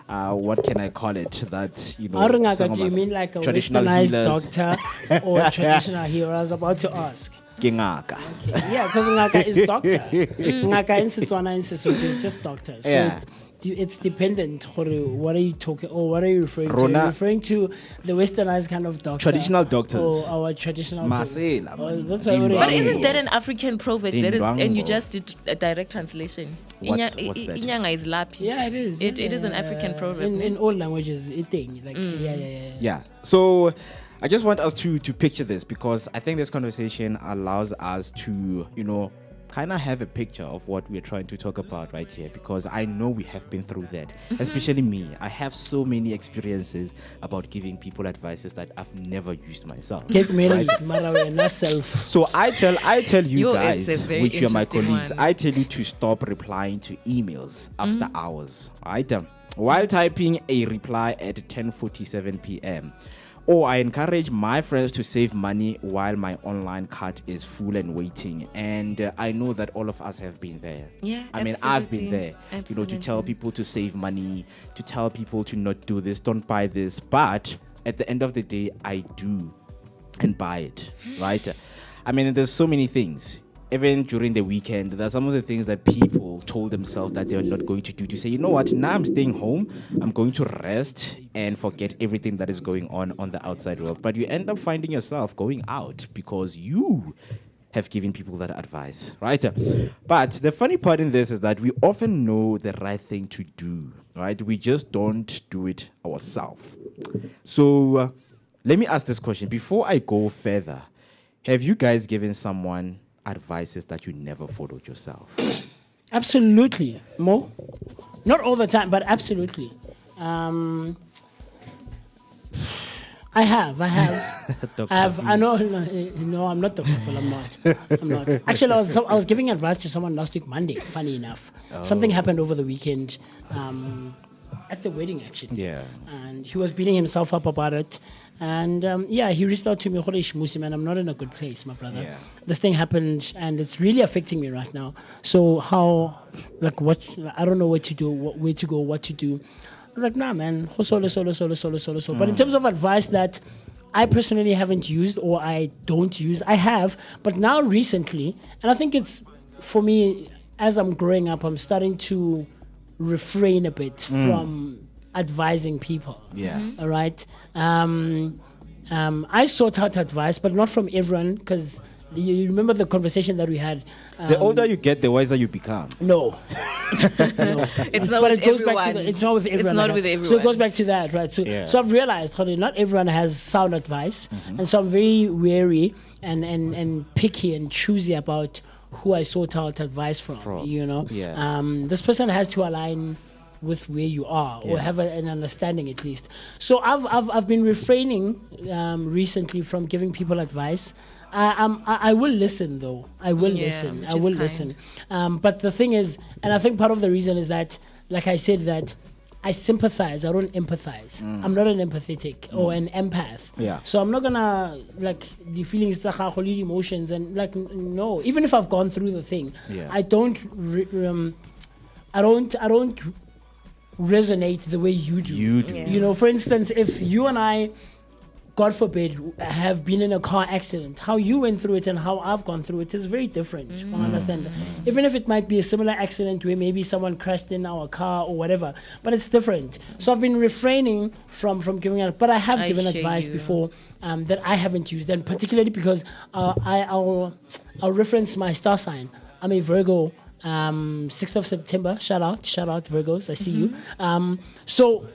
what can I call it? That
Arungaka,
some of
do you
us-
mean like a
traditional
westernized
healers.
doctor or a traditional healer? I was about to ask.
Ke ngaka.
Okay. Yeah, because Ngaka is doctor. Ngaka in Setswana in Sesotho is just doctor. So
Yeah.
it's dependent. What are you talking, or what are you referring to? Are you
Rona-
referring to the westernized kind of doctor?
Traditional doctors.
Or our traditional
Masela,
Oh,
man.
that's why we're-
But
Indwangu.
isn't that an African proverb? That is, and you
Indwangu.
just did a direct translation.
What's that?
Inyanga is lapi.
Yeah, it is.
It is an African proverb.
In all languages, it thing. Like, yeah.
Yeah. So I just want us to picture this, because I think this conversation allows us to, kind of have a picture of what we're trying to talk about right here, because I know we have been through that, especially me. I have so many experiences about giving people advices that I've never used myself.
Get married, Marawe, self.
So I tell you
Yo,
guys,
it's a very
which are my
interesting
colleagues,
one.
I tell you to stop replying to emails after hours. Right? While typing a reply at 10:47 p.m. Or I encourage my friends to save money while my online cart is full and waiting. And I know that all of us have been there.
Yeah,
I mean, I've been
absolutely.
there. To tell people to save money, to tell people to not do this, don't buy this. But at the end of the day, I do and buy it, right? I mean, there's so many things. Even during the weekend, there are some of the things that people told themselves that they're not going to do, to say, you know what, now I'm staying home, I'm going to rest and forget everything that is going on the outside world. But you end up finding yourself going out because you have given people that advice, right? But the funny part in this is that we often know the right thing to do, right? We just don't do it ourselves. So let me ask this question. Before I go further, have you guys given someone advices that you never followed yourself?
Absolutely, Mo. Not all the time, but absolutely. I have. I know. No, I'm not Dr. Phil. I'm not. Actually, I was giving advice to someone last week, Monday. Funny enough, something happened over the weekend. At the wedding, actually.
Yeah.
And he was beating himself up about it. And he reached out to me, MooCee, man, I'm not in a good place, my brother.
Yeah.
This thing happened and it's really affecting me right now. So I don't know what to do, where to go, what to do. I was like, nah, man, solo. But in terms of advice that I personally haven't used or I don't use, I have, but now recently, and I think it's, for me, as I'm growing up, I'm starting to refrain a bit from advising people.
Yeah.
All right. I sought out advice, but not from everyone, because you remember the conversation that we had.
The older you get, the wiser you become.
No.
It's not
But
with
it goes
everyone.
back to it's not with everyone.
It's not
like
with
that.
everyone.
So it goes back to that, right? So
Yeah.
so I've realized, honey, not everyone has sound advice, and so I'm very wary and picky and choosy about who I sought out advice from.
Yeah.
This person has to align with where you are, or
Yeah.
have an understanding at least. So I've been refraining recently from giving people advice. I will listen though. I will listen.
which
I
is
will
kind.
listen. But the thing is, and I think part of the reason is that, like I said, that I sympathize. I don't empathize. I'm not an empathetic or an empath.
Yeah.
So I'm not gonna like the feelings, the emotions, and like no. Even if I've gone through the thing,
Yeah.
I don't resonate the way you do.
You do.
Yeah.
For instance, if you and I, God forbid, have been in a car accident, how you went through it and how I've gone through it is very different. You understand? Even if it might be a similar accident where maybe someone crashed in our car or whatever, but it's different. So I've been refraining from giving out, but I have
I
given
hear
advice
you.
before that I haven't used, and particularly because I'll reference my star sign. I'm a Virgo. 6th of September. Shout out Virgos. I see you. So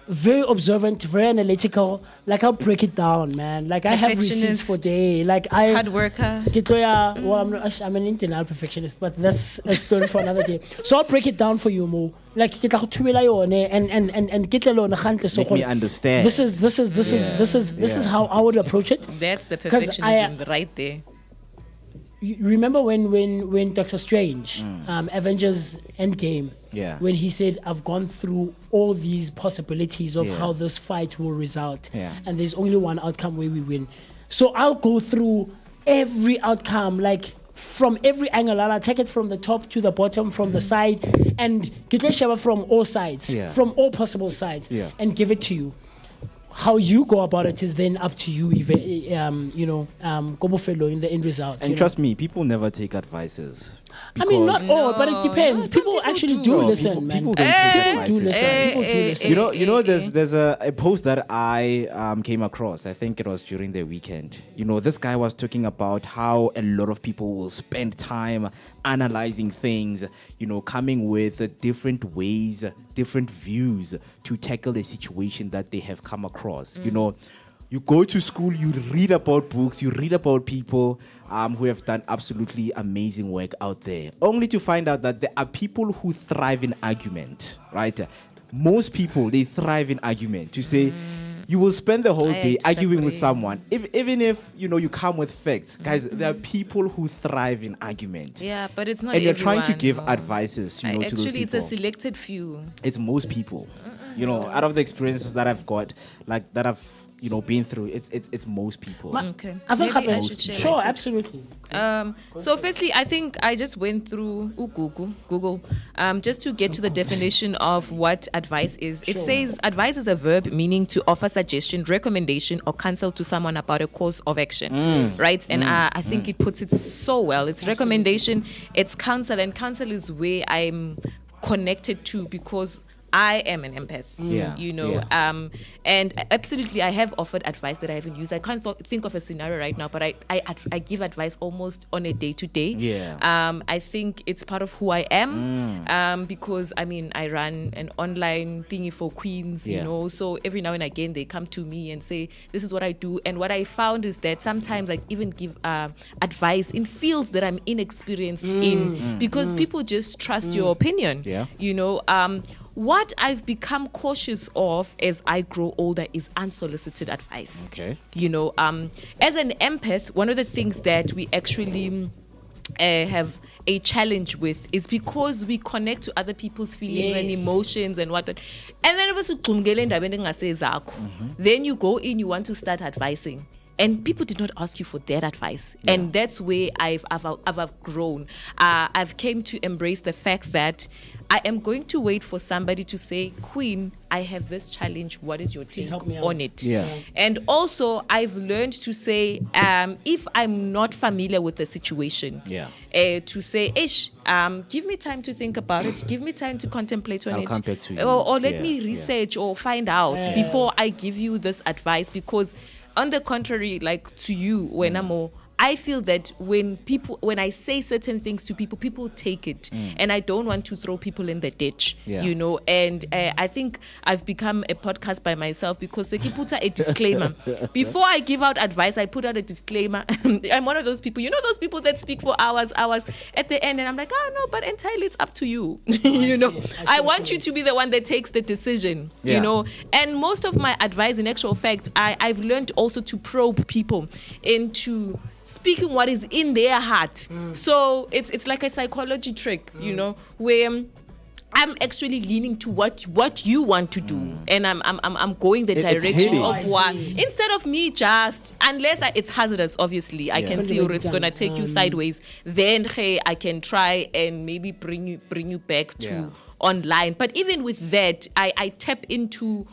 very observant, very analytical. Like I'll break it down, man. Like I have receipts for day. Like I
Hard worker.
I'm an internal perfectionist, but that's a story for another day. So I'll break it down for you, Mo. Like and
Make me understand.
This is how I would approach it.
That's the
'Cause
perfectionism right there.
you remember when Doctor Strange, Avengers Endgame,
Yeah.
when he said, I've gone through all these possibilities of
Yeah.
how this fight will result,
Yeah.
and there's only one outcome where we win. So I'll go through every outcome, like from every angle. I'll attack it from the top to the bottom, from the side, and get Shaba from all sides,
Yeah.
from all possible sides,
Yeah.
and give it to you. How you go about it is then up to you, Kobofelo in the end result.
And trust me, people never take advices.
I mean, not
because-
all, but it
No,
depends.
no, some
people
people
actually
do.
do
No,
listen,
people,
man.
people don't take
People do
advices.
listen. People do listen.
You know, there's a post that I came across. I think it was during the weekend. This guy was talking about how a lot of people will spend time analyzing things, coming with different ways, different views to tackle a situation that they have come across. You go to school, you read about books, you read about people who have done absolutely amazing work out there, only to find out that there are people who thrive in argument, right? Most people, they thrive in argument. To say, you will spend the whole
I
day arguing with
disagree.
someone, even if you come with facts. Guys, there are people who thrive in argument.
Yeah, but it's not
And you're trying to
everyone,
give
no.
advices, to those
Actually,
people.
it's a selected few.
It's most people. Out of the experiences that I've got, like that I've been through, it's most people.
Okay.
I think
Maybe I
I've-
should share
sure,
my tip.
absolutely.
So firstly, I think I just went through Google, just to get to the definition of what advice is. It says advice is a verb meaning to offer suggestion, recommendation, or counsel to someone about a course of action, right? And I think it puts it so well. It's recommendation, it's counsel, and counsel is where I'm connected to because I am an empath,
Yeah, yeah.
And absolutely, I have offered advice that I haven't used. I can't think of a scenario right now, but I give advice almost on a day-to-day.
Yeah.
I think it's part of who I am, because I run an online thingy for queens,
Yeah.
so every now and again they come to me and say, this is what I do. And what I found is that sometimes I even give advice in fields that I'm inexperienced in because people just trust your opinion.
Yeah.
What I've become cautious of as I grow older is unsolicited advice.
Okay.
As an empath, one of the things that we actually have a challenge with is because we connect to other people's feelings and
Yes.
emotions and whatnot. And then you go in, you want to start advising. And people did not ask you for that advice. And that's where I've grown. I've came to embrace the fact that I am going to wait for somebody to say, Queen, I have this challenge. What is your take
help me out.
on it?
Yeah.
And also, I've learned to say, if I'm not familiar with the situation, to say, Ish, give me time to think about it. Give me time to contemplate on
I'll
it.
come back to you.
Or let
Yeah,
me
yeah.
research or find out before I give you this advice. Because on the contrary, like to you, when I feel that when I say certain things to people, people take it, and I don't want to throw people in the ditch,
Yeah.
And I think I've become a podcast by myself because they put out a disclaimer before I give out advice. I put out a disclaimer. I'm one of those people, those people that speak for hours at the end, and I'm like, oh no, but entirely it's up to you. I want you to be the one that takes the decision.
Yeah.
And most of my advice, in actual fact, I've learned also to probe people into speaking what is in their heart. So it's like a psychology trick, where I'm actually leaning to what you want to do, and I'm going the
It's
direction
hitting.
of what, instead of me just, unless it's hazardous, obviously I can see, or it's gonna take you sideways, then hey, I can try and maybe bring you back to online. But even with that, I tap into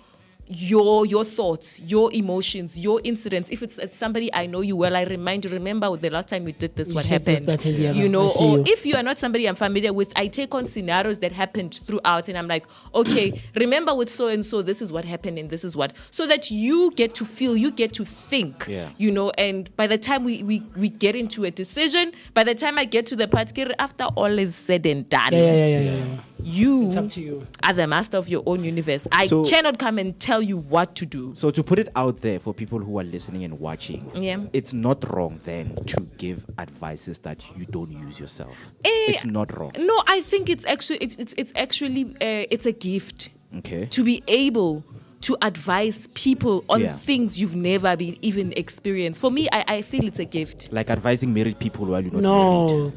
your thoughts, your emotions, your incidents. If it's somebody I know you well, I remember the last time we did this, what
said this,
happened,
that, and the other. I see
or
you.
if you are not somebody I'm familiar with, I take on scenarios that happened throughout, and I'm like, okay, remember with so and so, this is what happened, and this is what, so that you get to feel, you get to think, and by the time we get into a decision, by the time I get to the part, after all is said and done,
Yeah.
you
It's up to you.
are the master of your own universe. I
So-
cannot come and tell you what to do.
So to put it out there for people who are listening and watching, it's not wrong then to give advices that you don't use yourself. It's not wrong.
No, I think it's actually it's a gift
Okay.
to be able to advise people on things you've never been even experienced. For me, I feel it's a gift.
Like advising married people while you're not married.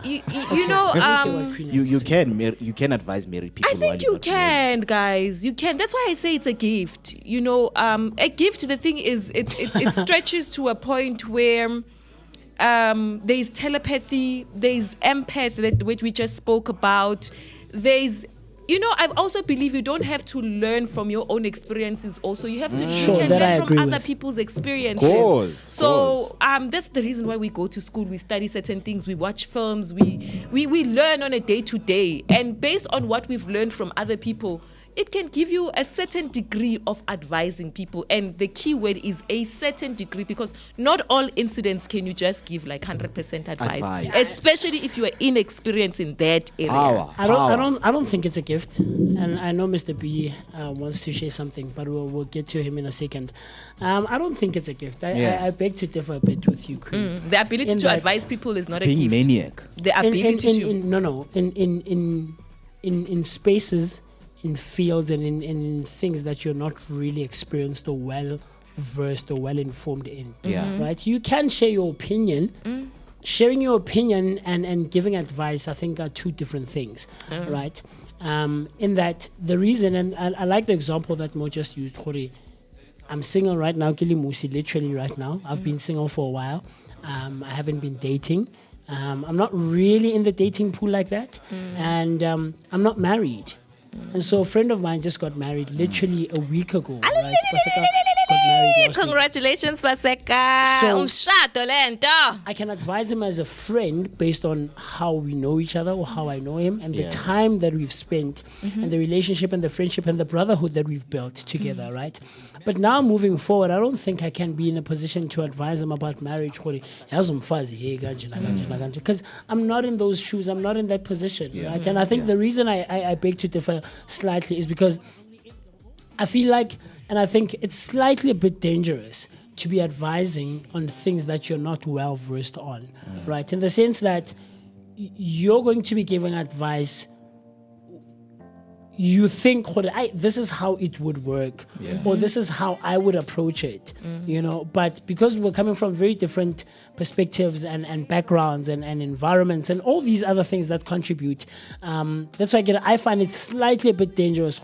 You know,
You can advise married people.
I think you can, guys. You can. That's why I say it's a gift. You know, a gift. The thing is, it stretches to a point where there's telepathy, there's empath, which we just spoke about. There's, you know, I also believe you don't have to learn from your own experiences. Also, you have to you can learn from other people's experiences.
Of course.
So that's the reason why we go to school. We study certain things. We watch films. We learn on a day-to-day, and based on what we've learned from other people, it can give you a certain degree of advising people. And the key word is a certain degree, because not all incidents can you just give like 100% advice, especially if you are inexperienced in that area.
I don't think it's a gift. And I know Mr. B wants to share something, but we'll get to him in a second. I don't think it's a gift. I beg to differ a bit with you, Queen.
The ability to advise people is not a gift.
Being maniac.
The ability to
in spaces, in fields, and in things that you're not really experienced or well versed or well informed in. Right? You can share your opinion. Sharing your opinion and giving advice, I think, are two different things. Right? In that the reason, and I like the example that Mo just used, Khori. I'm single right now, MooCee, literally right now. I've been single for a while. I haven't been dating. I'm not really in the dating pool like that. And I'm not married. And so a friend of mine just got married literally a week ago. Right? Paseka got married last week.
Congratulations, Paseka.
I can advise him as a friend based on how we know each other or how I know him and the time that we've spent and the relationship and the friendship and the brotherhood that we've built together, right? But now moving forward, I don't think I can be in a position to advise him about marriage. Because I'm not in those shoes. I'm not in that position, right? And I think the reason I beg to differ slightly is because I feel like, and I think it's slightly a bit dangerous to be advising on things that you're not well versed on, right? In the sense that you're going to be giving advice, you think this is how it would work, or this is how I would approach it, you know. But because we're coming from very different perspectives and backgrounds and environments and all these other things that contribute, that's why I find it slightly a bit dangerous.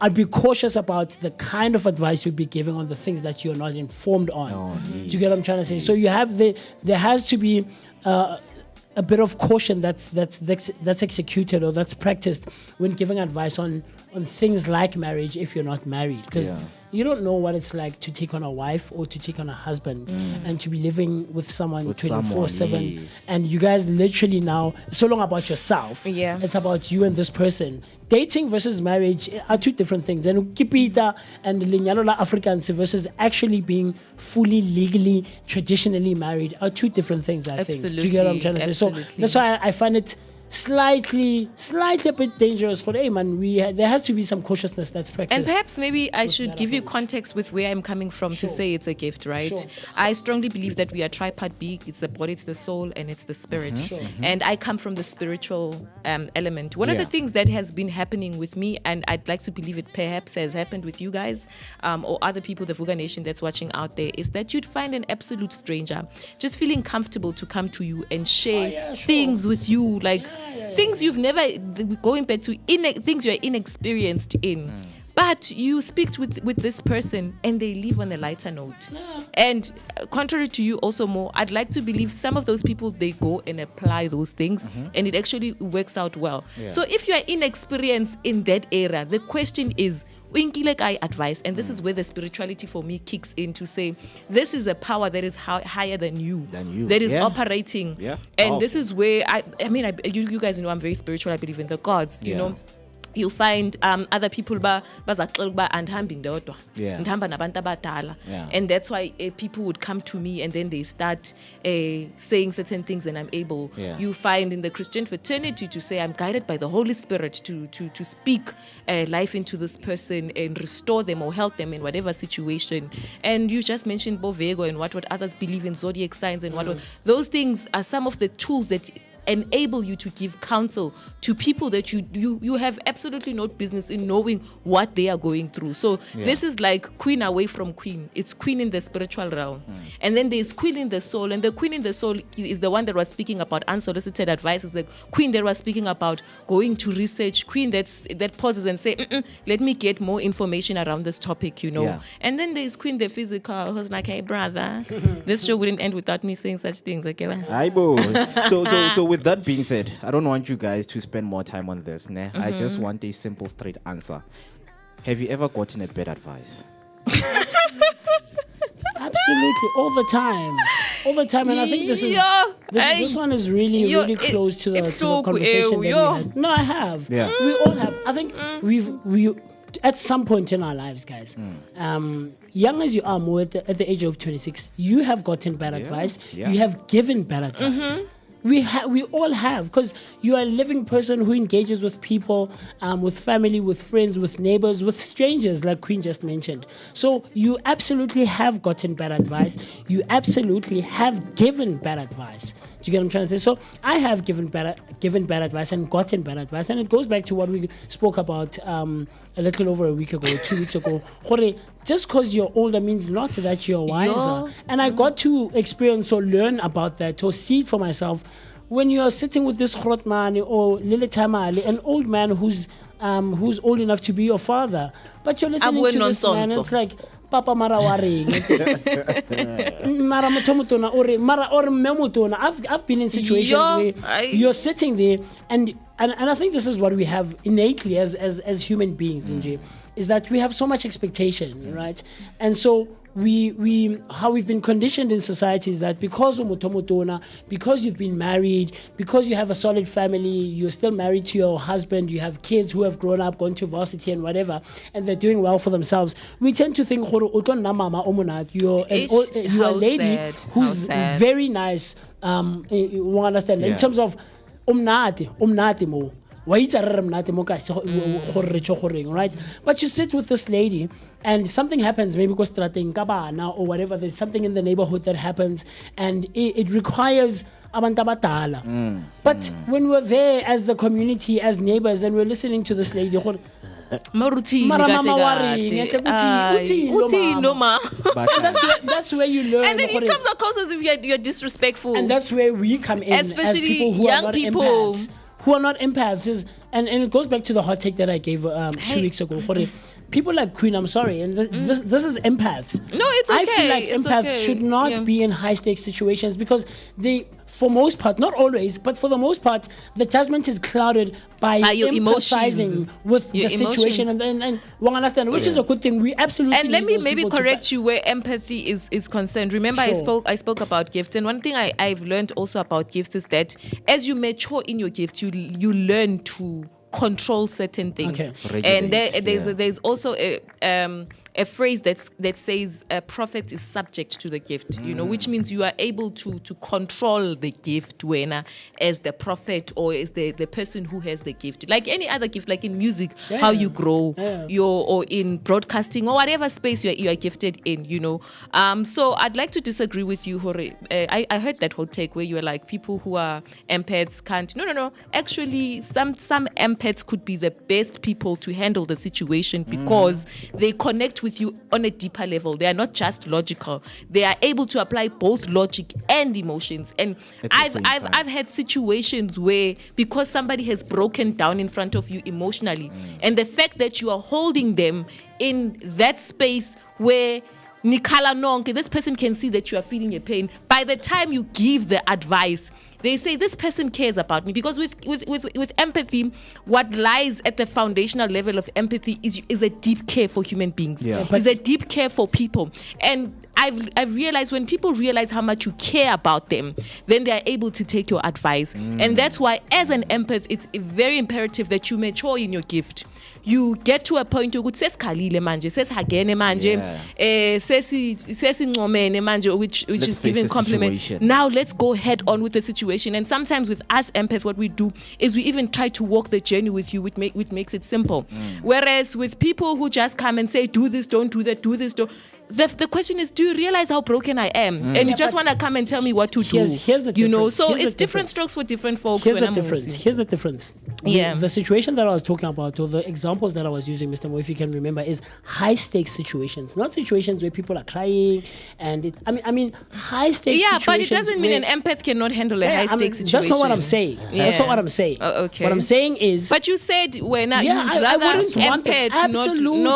I'd be cautious about the kind of advice you'd be giving on the things that you're not informed on. Do you get what I'm trying to say? So you have there has to be a bit of caution that's executed or that's practiced when giving advice on things like marriage if you're not married, because you don't know what it's like to take on a wife or to take on a husband and to be living with someone 24/7, and you guys literally now, so long about yourself, it's about you and this person. Dating versus marriage are two different things, and Kipita and Linyalo la Africans versus actually being fully legally traditionally married are two different things, I think. Do you get what I'm trying to say? So that's why I find it slightly a bit dangerous. Hey man, there has to be some cautiousness that's practiced.
And perhaps maybe I should give you context with where I'm coming from to say it's a gift, right? I strongly believe that we are tripart being. It's the body, it's the soul, and it's the spirit. And I come from the spiritual element. One of the things that has been happening with me, and I'd like to believe it perhaps has happened with you guys or other people, the Vooka Nation that's watching out there, is that you'd find an absolute stranger just feeling comfortable to come to you and share things with you, like things you've never, going back to things you're inexperienced in. But you speak with this person and they leave on a lighter note. And contrary to you also more, I'd like to believe some of those people, they go and apply those things and it actually works out well. So if you're inexperienced in that area, the question is, advice, and this is where the spirituality for me kicks in to say, this is a power that is higher than you. That is operating. And this is where you guys know I'm very spiritual. I believe in the gods, you know. You find other people and that's why people would come to me and then they start saying certain things and I'm able. You find in the Christian fraternity to say I'm guided by the Holy Spirit to speak life into this person and restore them or help them in whatever situation. And you just mentioned Bovego and what others believe in, zodiac signs and what those things are some of the tools that enable you to give counsel to people that you have absolutely no business in knowing what they are going through. So this is like queen away from queen. It's queen in the spiritual realm. And then there's queen in the soul. And the queen in the soul is the one that was speaking about unsolicited advice. Is the queen that was speaking about going to research. Queen that pauses and say, let me get more information around this topic, you know.
Yeah.
And then there's queen the physical, who's like, hey brother, this show wouldn't end without me saying such things, okay?
Aibo. So with that being said, I don't want you guys to spend more time on this. Né? I just want a simple, straight answer. Have you ever gotten a bad advice?
Absolutely, all the time, and I think this one is really close to the conversation that we had. No, I have.
Yeah.
We all have. I think we at some point in our lives, guys. Young as you are, more at the age of 26, you have gotten bad advice.
Yeah.
You have given bad advice. We all have, because you are a living person who engages with people, with family, with friends, with neighbors, with strangers, like Queen just mentioned. So you absolutely have gotten bad advice. You absolutely have given bad advice. Do you get what I'm trying to say? So I have given bad advice and gotten bad advice, and it goes back to what we spoke about a little over a week ago, 2 weeks ago. Just because you're older means not that you're wiser. And I got to experience or learn about that or see it for myself. When you're sitting with this Grotmane or Lile Tamale, an old man who's old enough to be your father, but you're listening to this man, it's like, Papa Mara waring. Mara motomotona or memotona. I've been in situations where you're sitting there and I think this is what we have innately as human beings, Nje, is that we have so much expectation, right? And so we how we've been conditioned in society is that because you've been married, because you have a solid family, you're still married to your husband, you have kids who have grown up, gone to varsity and whatever, and they're doing well for themselves, we tend to think you're a lady who's very nice, you understand, in terms of umnati mo. Right? But you sit with this lady and something happens, maybe because or whatever, there's something in the neighborhood that happens and it requires abantu. But when we're there as the community, as neighbors, and we're listening to this lady, that's where you learn.
And then it comes across as if you're disrespectful.
And that's where we come in,
especially
as people who
young
are not
people.
Empaths, who are not empaths. And it goes back to the hot take that I gave 2 weeks ago. People like Queen, I'm sorry, and this is empaths.
No, it's okay.
I feel like empaths should not be in high stakes situations because they, for most part, not always, but for the most part, the judgment is clouded by
your
empathizing
emotions.
with
Your
the situation, and we understand, which is a good thing. We absolutely.
And let me maybe
people
correct you where empathy is concerned. Remember, I spoke about gifts, and one thing I've learned also about gifts is that as you mature in your gifts, you learn to control certain things. And there's also a phrase that says a prophet is subject to the gift, you know, which means you are able to control the gift when as the prophet or as the person who has the gift, like any other gift, like in music, how you grow, or in broadcasting or whatever space you are gifted in, you know. So I'd like to disagree with you, Hore. I heard that whole take where you were like, people who are empaths can't. No. Actually, some empaths could be the best people to handle the situation because they connect with you on a deeper level. They are not just logical. They are able to apply both logic and emotions. And I've had situations where, because somebody has broken down in front of you emotionally, and the fact that you are holding them in that space where Nikala Nonke, this person can see that you are feeling a pain. By the time you give the advice, they say this person cares about me, because with empathy, what lies at the foundational level of empathy is a deep care for human beings. Is a deep care for people. And I've realized when people realize how much you care about them, then they are able to take your advice. And that's why, as an empath, it's very imperative that you mature in your gift. You get to a point where says Khalile manje, says Hagene manje, says Ngomene manje, which is giving compliment. Now let's go head on with the situation. And sometimes with us empaths, what we do is we even try to walk the journey with you, which makes it simple. Whereas with people who just come and say, do this, don't do that, do this, don't. the question is, do you realize how broken I am? And you just want to come and tell me what to do.
Here's the
you know,
difference.
so
Here's the
it's different
difference.
strokes for different folks.
Here's the
when I'm
difference.
listening.
Here's the difference.
Yeah.
The situation that I was talking about, or the examples that I was using, Mr. Mo, if you can remember, is high stakes situations, not situations where people are crying. And I mean, high stakes.
Yeah, but it
situations
doesn't mean
where-
an empath cannot handle a
Yeah,
high
I mean,
stakes situation.
that's not what I'm saying. That's not what I'm saying.
Oh, okay.
What I'm saying is.
But you said when
Yeah,
you'd
I
rather
wouldn't want it.
empath, not
Absolutely.
no.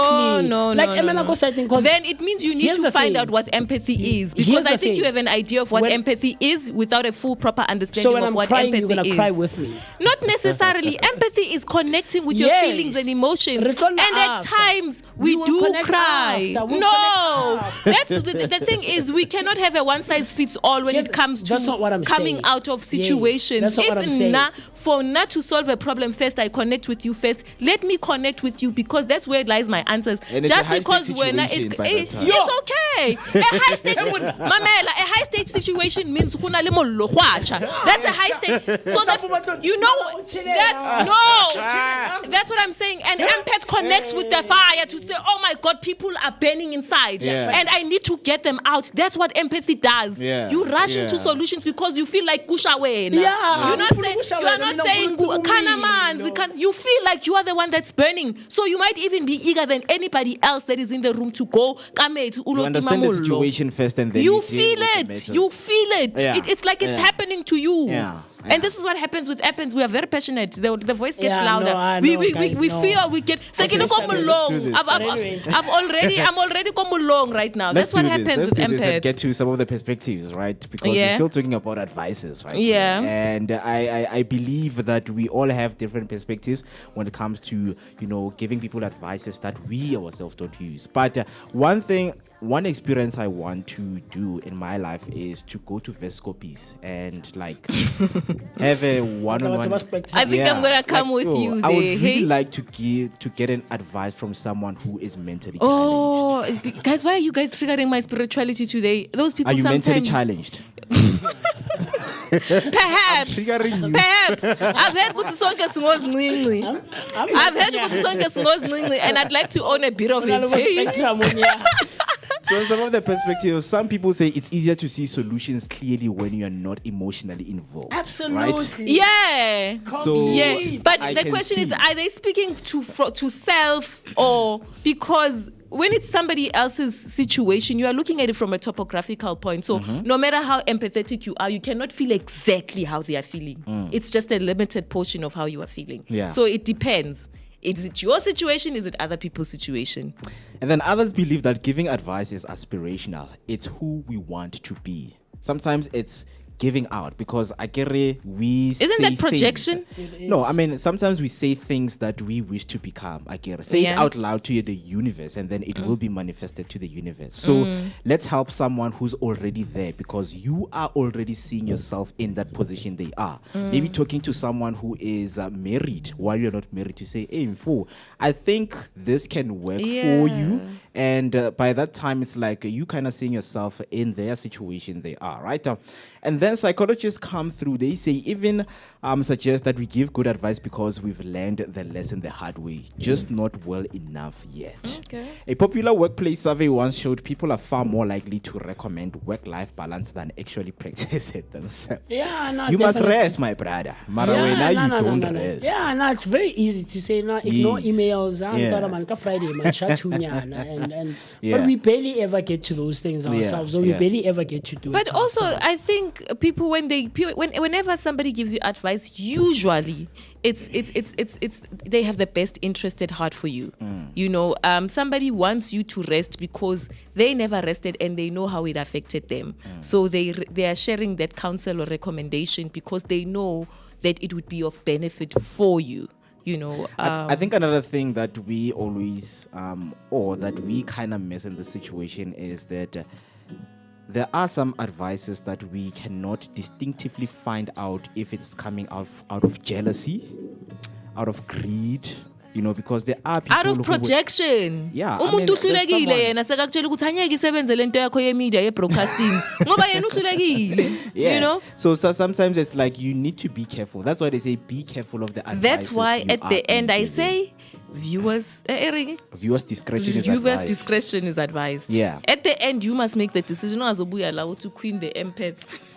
Like,
no,
I mean,
no.
I go setting 'cause
Then it means you need
here's
to
the
find
thing.
out what empathy is,
Here's
because
the
I think
thing.
you have an idea of what
When-
empathy is without a full proper understanding
So when
of
I'm
what
crying,
empathy
you're gonna
is.
cry with me.
Not necessarily. Empathy is connecting with your
Yes.
feelings and emotions,
Re tlo
and at
after.
times we
will
do
connect
cry.
after. We'll
No,
connect
that's the thing is we cannot have a one size fits all when
Yes,
it comes to
that's not what I'm
coming
saying.
out of
Yes,
situations.
that's not what I'm saying.
For not to solve a problem first, I connect with you first. Let me connect with you because that's where lies my answers.
And it's
Just
a
because
high-stakes
when
situation by that time.
it's okay. A high stakes Mamela, a high stakes situation means huna le mollo hwacha. That's a high stake. So that you know that no, that's what I'm saying. An empath connects with the fire to say, oh my God, people are burning inside,
Yeah.
and I need to get them out. That's what empathy does.
Yeah.
You rush into
Yeah.
solutions because you feel like kusha wena.
Yeah.
You're not saying kana manzi, you feel like you are the one that's burning. So you might even be eager than anybody else that is in the room to go.
You understand the situation first, and then
You
deal
feel
with the
it.
matters.
You feel it.
Yeah.
It's like it's
Yeah.
happening to you.
Yeah.
And this is what happens with appens. We are very passionate. The voice gets
Yeah,
louder.
no, I
we
know, guys,
we
no.
feel we get.
let's do this.
I'm already come along right now.
Let's
That's what
do
happens
this.
with
Let's do this and
empaths.
get to some of the perspectives, right? Because
Yeah.
we're still talking about advices, right?
Yeah.
And I believe that we all have different perspectives when it comes to, giving people advices that we ourselves don't use. But one experience I want to do in my life is to go to Vescopies and have a one-on-one.
I think I'm gonna come with you
I would
there,
really
hey?
like to get an advice from someone who is mentally challenged.
Oh, guys, why are you guys triggering my spirituality today? Those people
Are you mentally
sometimes.
challenged?
Perhaps.
triggering you.
Perhaps. I've heard ukuthi sonke singozi ncinci. I've heard ukuthi sonke singozi ncinci, and I'd like to own a bit of it.
So in some of the perspectives, some people say it's easier to see solutions clearly when you are not emotionally involved.
Absolutely.
Yeah.
So
Yeah. But
I
the
can
question is,
see.
are they speaking to self, or because when it's somebody else's situation, you are looking at it from a topographical point. So no matter how empathetic you are, you cannot feel exactly how they are feeling. It's just a limited portion of how you are feeling.
Yeah.
So it depends. Is it your situation? Is it other people's situation?
And then others believe that giving advice is aspirational. It's who we want to be. Sometimes it's giving out because we
Isn't
say
that projection?
things. No, I mean sometimes we say things that we wish to become. Say it
Yeah.
out loud to the universe, and then it will be manifested to the universe. So let's help someone who's already there, because you are already seeing yourself in that position they are. Maybe talking to someone who is married while you're not married, to say, hey, Mfo, I think this can work for you. And by that time, it's like you kind of seeing yourself in their situation they are, right? And then psychologists come through. They say even suggest that we give good advice because we've learned the lesson the hard way, just not well enough yet.
Okay.
A popular workplace survey once showed people are far more likely to recommend work-life balance than actually practice it themselves.
Yeah, no,
You must
definitely.
rest, my brother. Marawena, you don't rest.
Yeah, no, it's very easy to say, no, ignore
Yes.
emails.
Yeah.
Man, ka Friday, man, shatunyana, and
Yeah.
but we barely ever get to those things ourselves, or we
yeah.
barely ever get to do it.
But also,
ourselves.
I think people whenever somebody gives you advice, usually it's they have the best interest at heart for you. Somebody wants you to rest because they never rested and they know how it affected them. So they are sharing that counsel or recommendation because they know that it would be of benefit for you.
I think another thing that we always, or that we kind of miss in this situation is that there are some advices that we cannot distinctively find out if it's coming out of jealousy, out of greed, because there are people
out of
who
projection.
Yeah,
Umuntu
there's
uhlulekile
someone-
yena sekakutshela ukuthi anyeke isebenze lento yakho ye-media ye-broadcasting ngoba yena uhlulekile.
So sometimes it's like you need to be careful. That's why they say be careful of the advice.
That's why at the end I say, Viewers
discretion is advised. Yeah.
At the end, you must make the decision. No, azobuya allowed to queen the empath.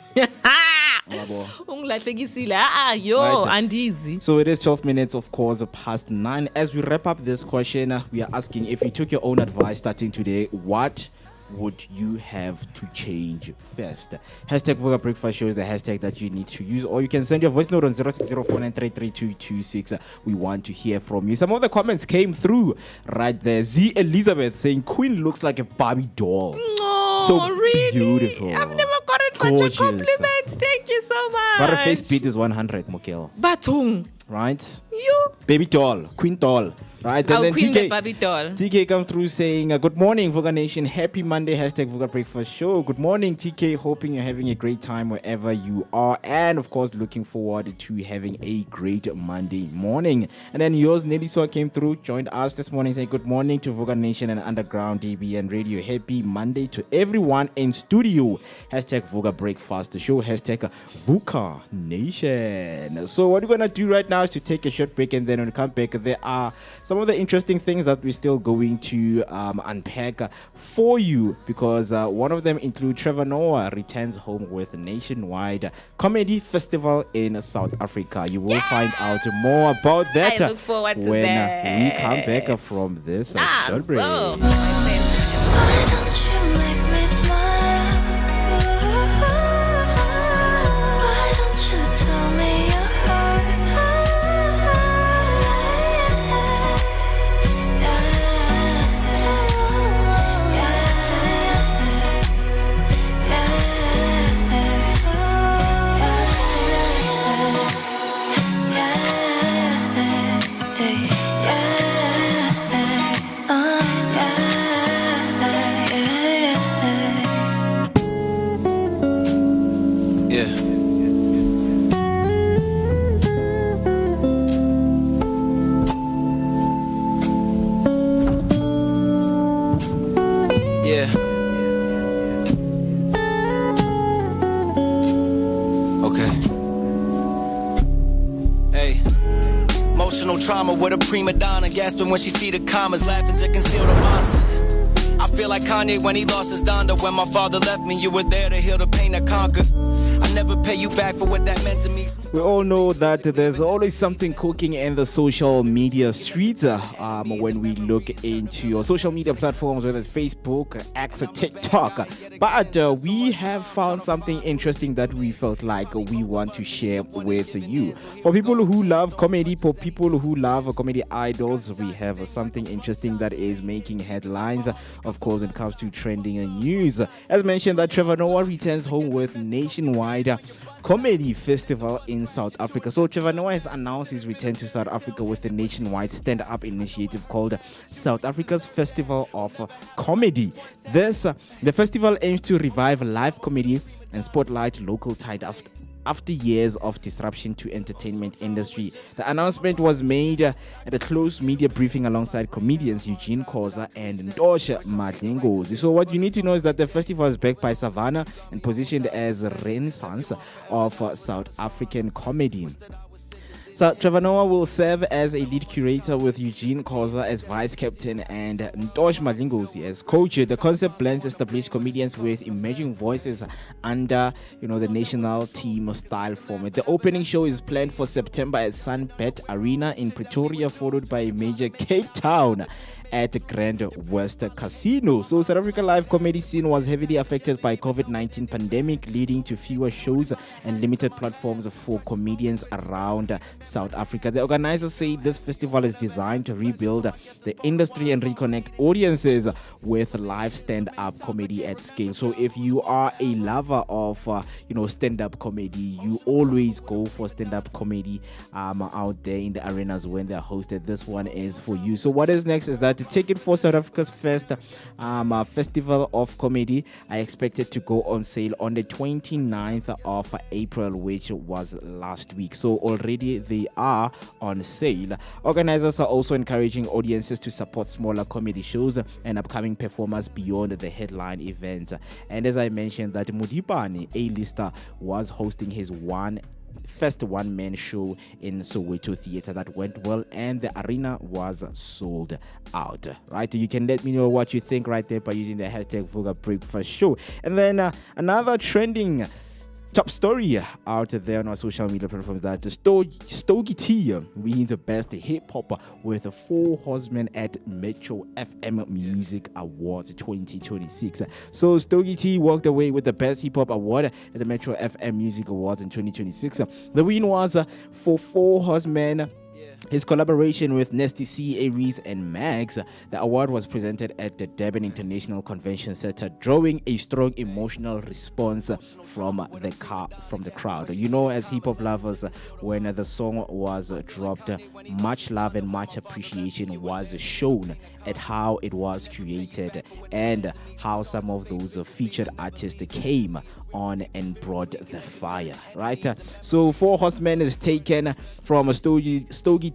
And easy.
So it is 12 minutes, of course, past 9. As we wrap up this question, we are asking, if you took your own advice starting today, what would you have to change first? Hashtag Vooka Breakfast Show is the hashtag that you need to use, or you can send your voice note on 0604933226. We want to hear from you. Some of the comments came through right there. Z Elizabeth saying Queen looks like a Barbie doll.
Oh,
so
really?
Beautiful.
I've never gotten such a compliment. Thank you so much.
But her face beat is 100, Mokel.
Batung.
Right?
You.
Baby doll. Queen doll. Right, and then
Queen the Barbie doll.
TK comes through saying, good morning, Vooka Nation. Happy Monday, hashtag Vooka Breakfast Show. Good morning, TK. Hoping you're having a great time wherever you are. And, of course, looking forward to having a great Monday morning. And then yours, Nelly Saw, came through, joined us this morning, saying, good morning to Vooka Nation and Underground DBN Radio. Happy Monday to everyone in studio. Hashtag Vooka Breakfast Show. Hashtag Vooka Nation. So what we're going to do right now is to take a short break, and then when we come back, there are some of the interesting things that we're still going to unpack for you, because one of them includes Trevor Noah returns home with a nationwide comedy festival in South Africa. You will find out more about that
I look forward to
when
that.
we come back from this short break.
Why don't you make me smile? Why don't you tell me you're hurt?
Trauma with a prima donna, gasping when she see the commas, laughing to conceal the monsters. I feel like Kanye when he lost his Donda. When my father left me, you were there to heal the pain I conquered. I never pay you back for what that meant to me.
We all know that there's always something cooking in the social media streets when we look into your social media platforms, whether it's Facebook, X, or TikTok. But we have found something interesting that we felt like we want to share with you. For people who love comedy, for people who love comedy idols, we have something interesting that is making headlines, of course, when it comes to trending news. As mentioned, that Trevor Noah returns home with nationwide comedy festival in South Africa. So Trevor Noah has announced his return to South Africa with a nationwide stand-up initiative called South Africa's Festival of Comedy. The festival aims to revive live comedy and spotlight local talent after years of disruption to entertainment industry. The announcement was made at a closed media briefing alongside comedians Eugene Khoza and Ntosha Madlingozi. So what you need to know is that the festival is backed by Savannah and positioned as a renaissance of South African comedy. So Trevor Noah will serve as a lead curator with Eugene Khoza as vice captain and Ntosha Madlingozi as coach. The concept blends established comedians with emerging voices under the national team style format. The opening show is planned for September at Sunbet Arena in Pretoria, followed by a major Cape Town at the Grand West Casino. So South Africa live comedy scene was heavily affected by COVID-19 pandemic, leading to fewer shows and limited platforms for comedians around South Africa. The organizers say this festival is designed to rebuild the industry and reconnect audiences with live stand-up comedy at scale. So if you are a lover of stand-up comedy, you always go for stand-up comedy out there in the arenas when they're hosted. This one is for you. So what is next is that the ticket for South Africa's first Festival of Comedy I expected to go on sale on the 29th of April, which was last week. So already they are on sale. Organizers are also encouraging audiences to support smaller comedy shows and upcoming performers beyond the headline event. And as I mentioned, that Mudipani, A-lister, was hosting his first one-man show in Soweto Theatre that went well, and the arena was sold out. Right? You can let me know what you think right there by using the hashtag Vooka Breakfast Show. And then another trending top story out there on our social media platforms that Stogie T wins the best hip hop with 4 Horsemen at Metro FM Music Awards 2026. So Stogie T walked away with the best hip hop award at the Metro FM Music Awards in 2026. The win was for 4 Horsemen. His collaboration with Nasty C, Aries, and Mags. The award was presented at the Durban International Convention Center, drawing a strong emotional response from the crowd. You know, as hip hop lovers, when the song was dropped, much love and much appreciation was shown at how it was created and how some of those featured artists came on and brought the fire, right? So 4 Horsemen is taken from a Stogie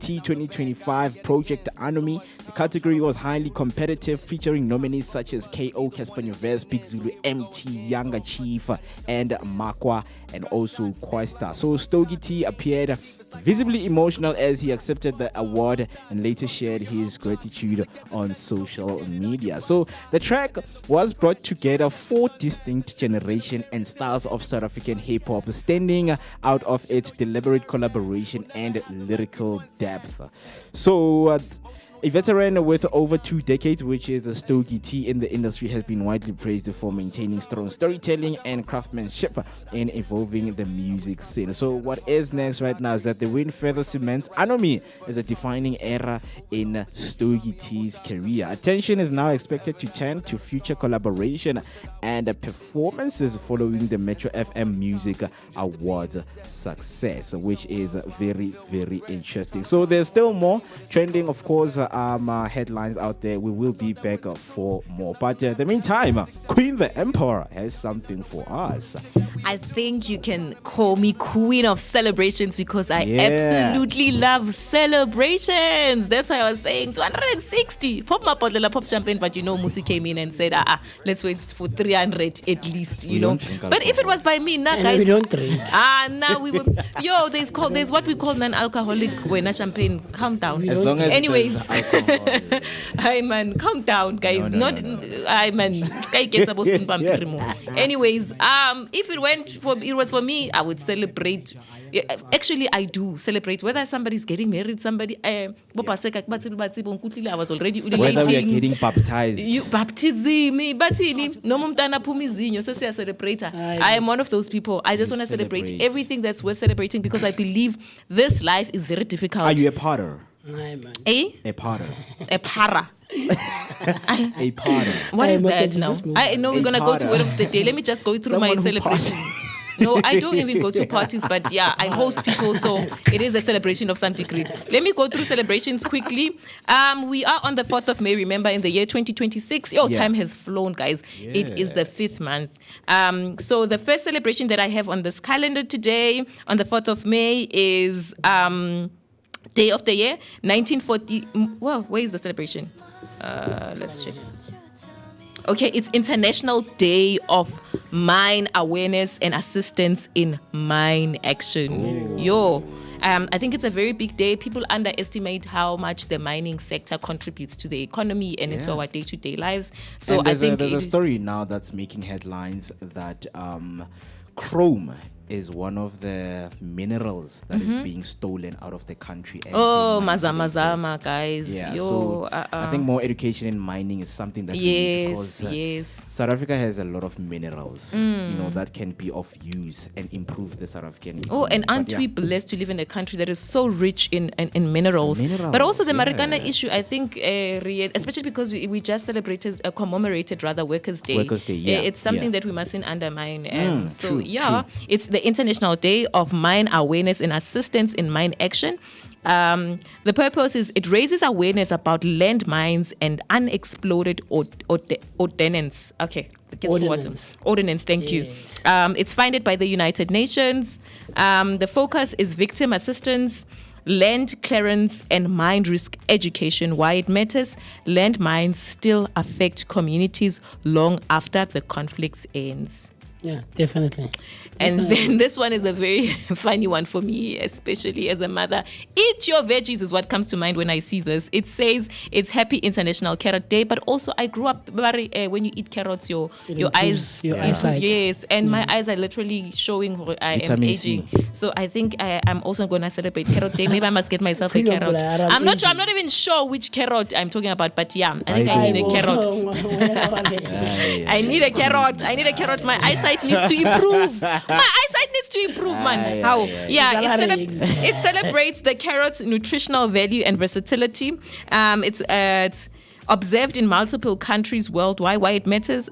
T 2025 Project Anomy. The category was highly competitive, featuring nominees such as KO, Casper Nyovest, Big Zulu, MT, Younger Chief, and Makwa, and also Questa. So Stogie T appeared visibly emotional as he accepted the award and later shared his gratitude on social media. So the track was brought together 4 distinct generations and styles of South African hip hop, standing out of its deliberate collaboration and lyrical depth. So a veteran with over 2 decades, which is a Stogie T in the industry, has been widely praised for maintaining strong storytelling and craftsmanship in evolving the music scene. So what is next right now is that the win further cements Anomy as a defining era in Stogie T's career. Attention is now expected to turn to future collaboration and performances following the Metro FM Music Awards success, which is very, very interesting. So there's still more trending, of course, headlines out there. We will be back for more, but in the meantime, Queen the Emperor has something for us.
I think you can call me Queen of Celebrations because I absolutely love celebrations. That's why I was saying 260. Pop my bottle, pop champagne, but you know, MooCee came in and said, let's wait for 300 at least, you know. But if it was by me, guys.
We don't drink.
Now we will. There's what we call non-alcoholic when champagne. Calm down.
As long as
anyways, I man, calm down, guys. Sky gets about spoon pump anymore. Anyways, if it was for me, I would celebrate. Actually, I do celebrate whether somebody's getting married, somebody. I was already
whether we are getting baptized.
Baptism, but no mumtana pumizinho. So I celebrate. I am one of those people. I just want to celebrate everything that's worth celebrating because I believe this life is very difficult.
Are you a potter?
A
potter.
A para.
A potter.
What is that now? I know we're gonna go to word of the day. Let me just go through my celebration. No, I don't even go to parties, but yeah, I host people, so it is a celebration of some degree. Let me go through celebrations quickly. We are on the 4th of May, remember, in the year 2026. Time has flown, guys. Yeah. It is the 5th month. So the first celebration that I have on this calendar today, on the 4th of May, is Day of the Year, 1940. Well, where is the celebration? Let's check. Okay, it's International Day of Mine Awareness and Assistance in Mine Action. Ooh. I think it's a very big day. People underestimate how much the mining sector contributes to the economy and into our day-to-day lives. So
and there's a story now that's making headlines that chrome is one of the minerals that is being stolen out of the country.
Mazama, guys.
Yeah, so I think more education in mining is something that we need because South Africa has a lot of minerals, that can be of use and improve the South African economy.
And aren't we blessed to live in a country that is so rich in minerals? But also the Marikana issue, I think, especially because we just commemorated Workers' Day.
Workers' Day, yeah.
It's something that we mustn't undermine.
True.
It's the International Day of Mine Awareness and Assistance in Mine Action. The purpose is it raises awareness about land mines and unexploded ordnance. Okay. Ordnance, thank you. It's funded by the United Nations. The focus is victim assistance, land clearance, and mine risk education. Why it matters, land mines still affect communities long after the conflict ends.
Yeah, definitely.
And then this one is a very funny one for me, especially as a mother. Eat your veggies is what comes to mind when I see this. It says it's Happy International Carrot Day, but also I grew up when you eat carrots, your eyes,
your eyesight.
Yes, and my eyes are literally showing I am
Vitamin C.
aging. So I think I'm also going to celebrate Carrot Day. Maybe I must get myself a
Pretty
carrot.
good, I'm
I'm not sure.
aging.
I'm not even sure which carrot I'm talking about, but yeah, I think I need a carrot. I need a carrot. I need a carrot. My eyesight needs to improve. My eyesight needs to improve, man. How? Yeah, it celebrates the carrot's nutritional value and versatility. It's observed in multiple countries worldwide. Why it matters?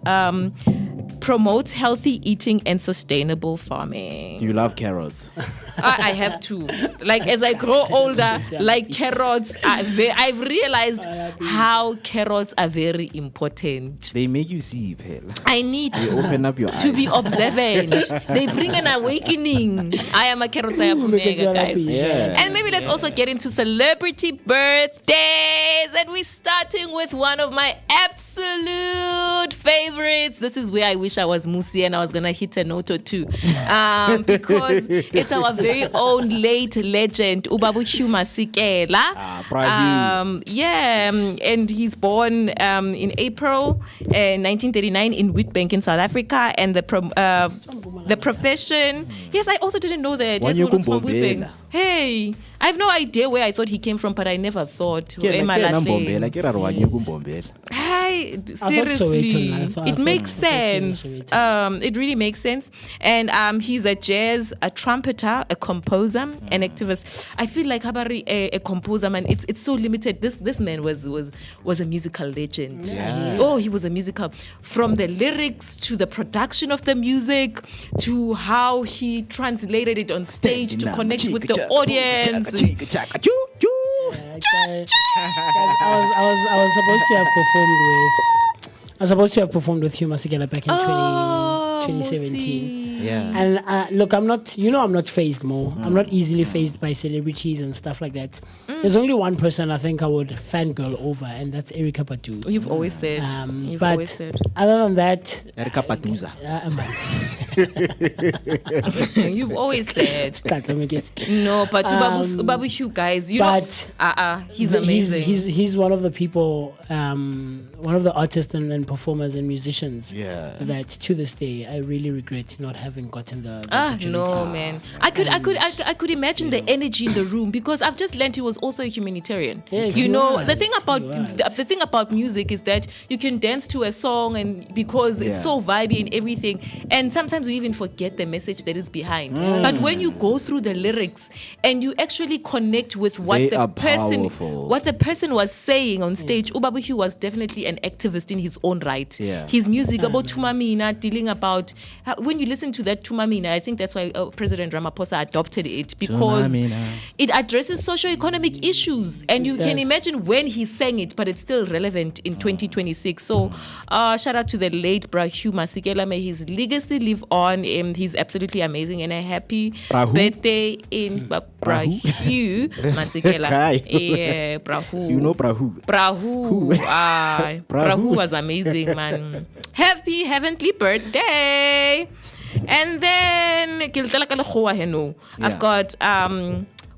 Promotes healthy eating and sustainable farming.
You love carrots.
I have to. Like as I grow older, like carrots, I've realized how carrots are very important.
They make you see, Pale.
I need
They open up your eyes.
to be observant. They bring an awakening. I am a carrot guys.
Yeah.
And maybe let's also get into celebrity birthdays. And we're starting with one of my absolute favorites. This is where I wish I was MooCee and I was going to hit a note or two. Because it's our very own late legend, Ubabu Masekela. And he's born in April 1939 in Witbank in South Africa. And the profession, yes, I also didn't know that. Yes, was from Witbank. Hey, I have no idea where I thought he came from, but I never thought. Hi, seriously, it makes sense. It really makes sense. And he's a jazz, a trumpeter, a composer, an activist. I feel like Habari, a composer, man. It's so limited. This man was a musical legend.
Yes.
Oh, he was a musical. From the lyrics to the production of the music to how he translated it on stage to connect with the audience.
Guys, I was supposed to have performed with Hugh Masekela back in 2017.
Yeah.
And look, I'm not phased more. I'm not easily phased by celebrities and stuff like that. There's only one person I think I would fangirl over, and that's Erykah Badu.
You've always said.
But other than that,
Erykah Baduza.
You've always said.
Let me get.
No, but Ubabu Hugh, guys, you know, he's amazing.
He's one of the people, one of the artists and performers and musicians.
Yeah.
That to this day I really regret not having gotten the opportunity.
No, man. I could imagine the energy in the room because I've just learned he was also a humanitarian.
Yes,
you know,
was.
the thing about music is that you can dance to a song and because it's so vibey and everything, and sometimes we even forget the message that is behind. But when you go through the lyrics and you actually connect with what the person was saying on stage, Ubabu Hugh was definitely an activist in his own right.
Yeah.
His music about Tumamina, dealing about when you listen to that Tumamina, I think that's why President Ramaphosa adopted it because it addresses socio-economic issues, and you can imagine when he sang it, but it's still relevant in 2026. So shout out to the late Bra Hugh Masekela. May his legacy live on. He's absolutely amazing, and a happy birthday in Bra Hugh Masekela. Yeah, Brahu.
You know Brahu.
Brahu. Brahu was amazing, man. Happy heavenly birthday. And then I've got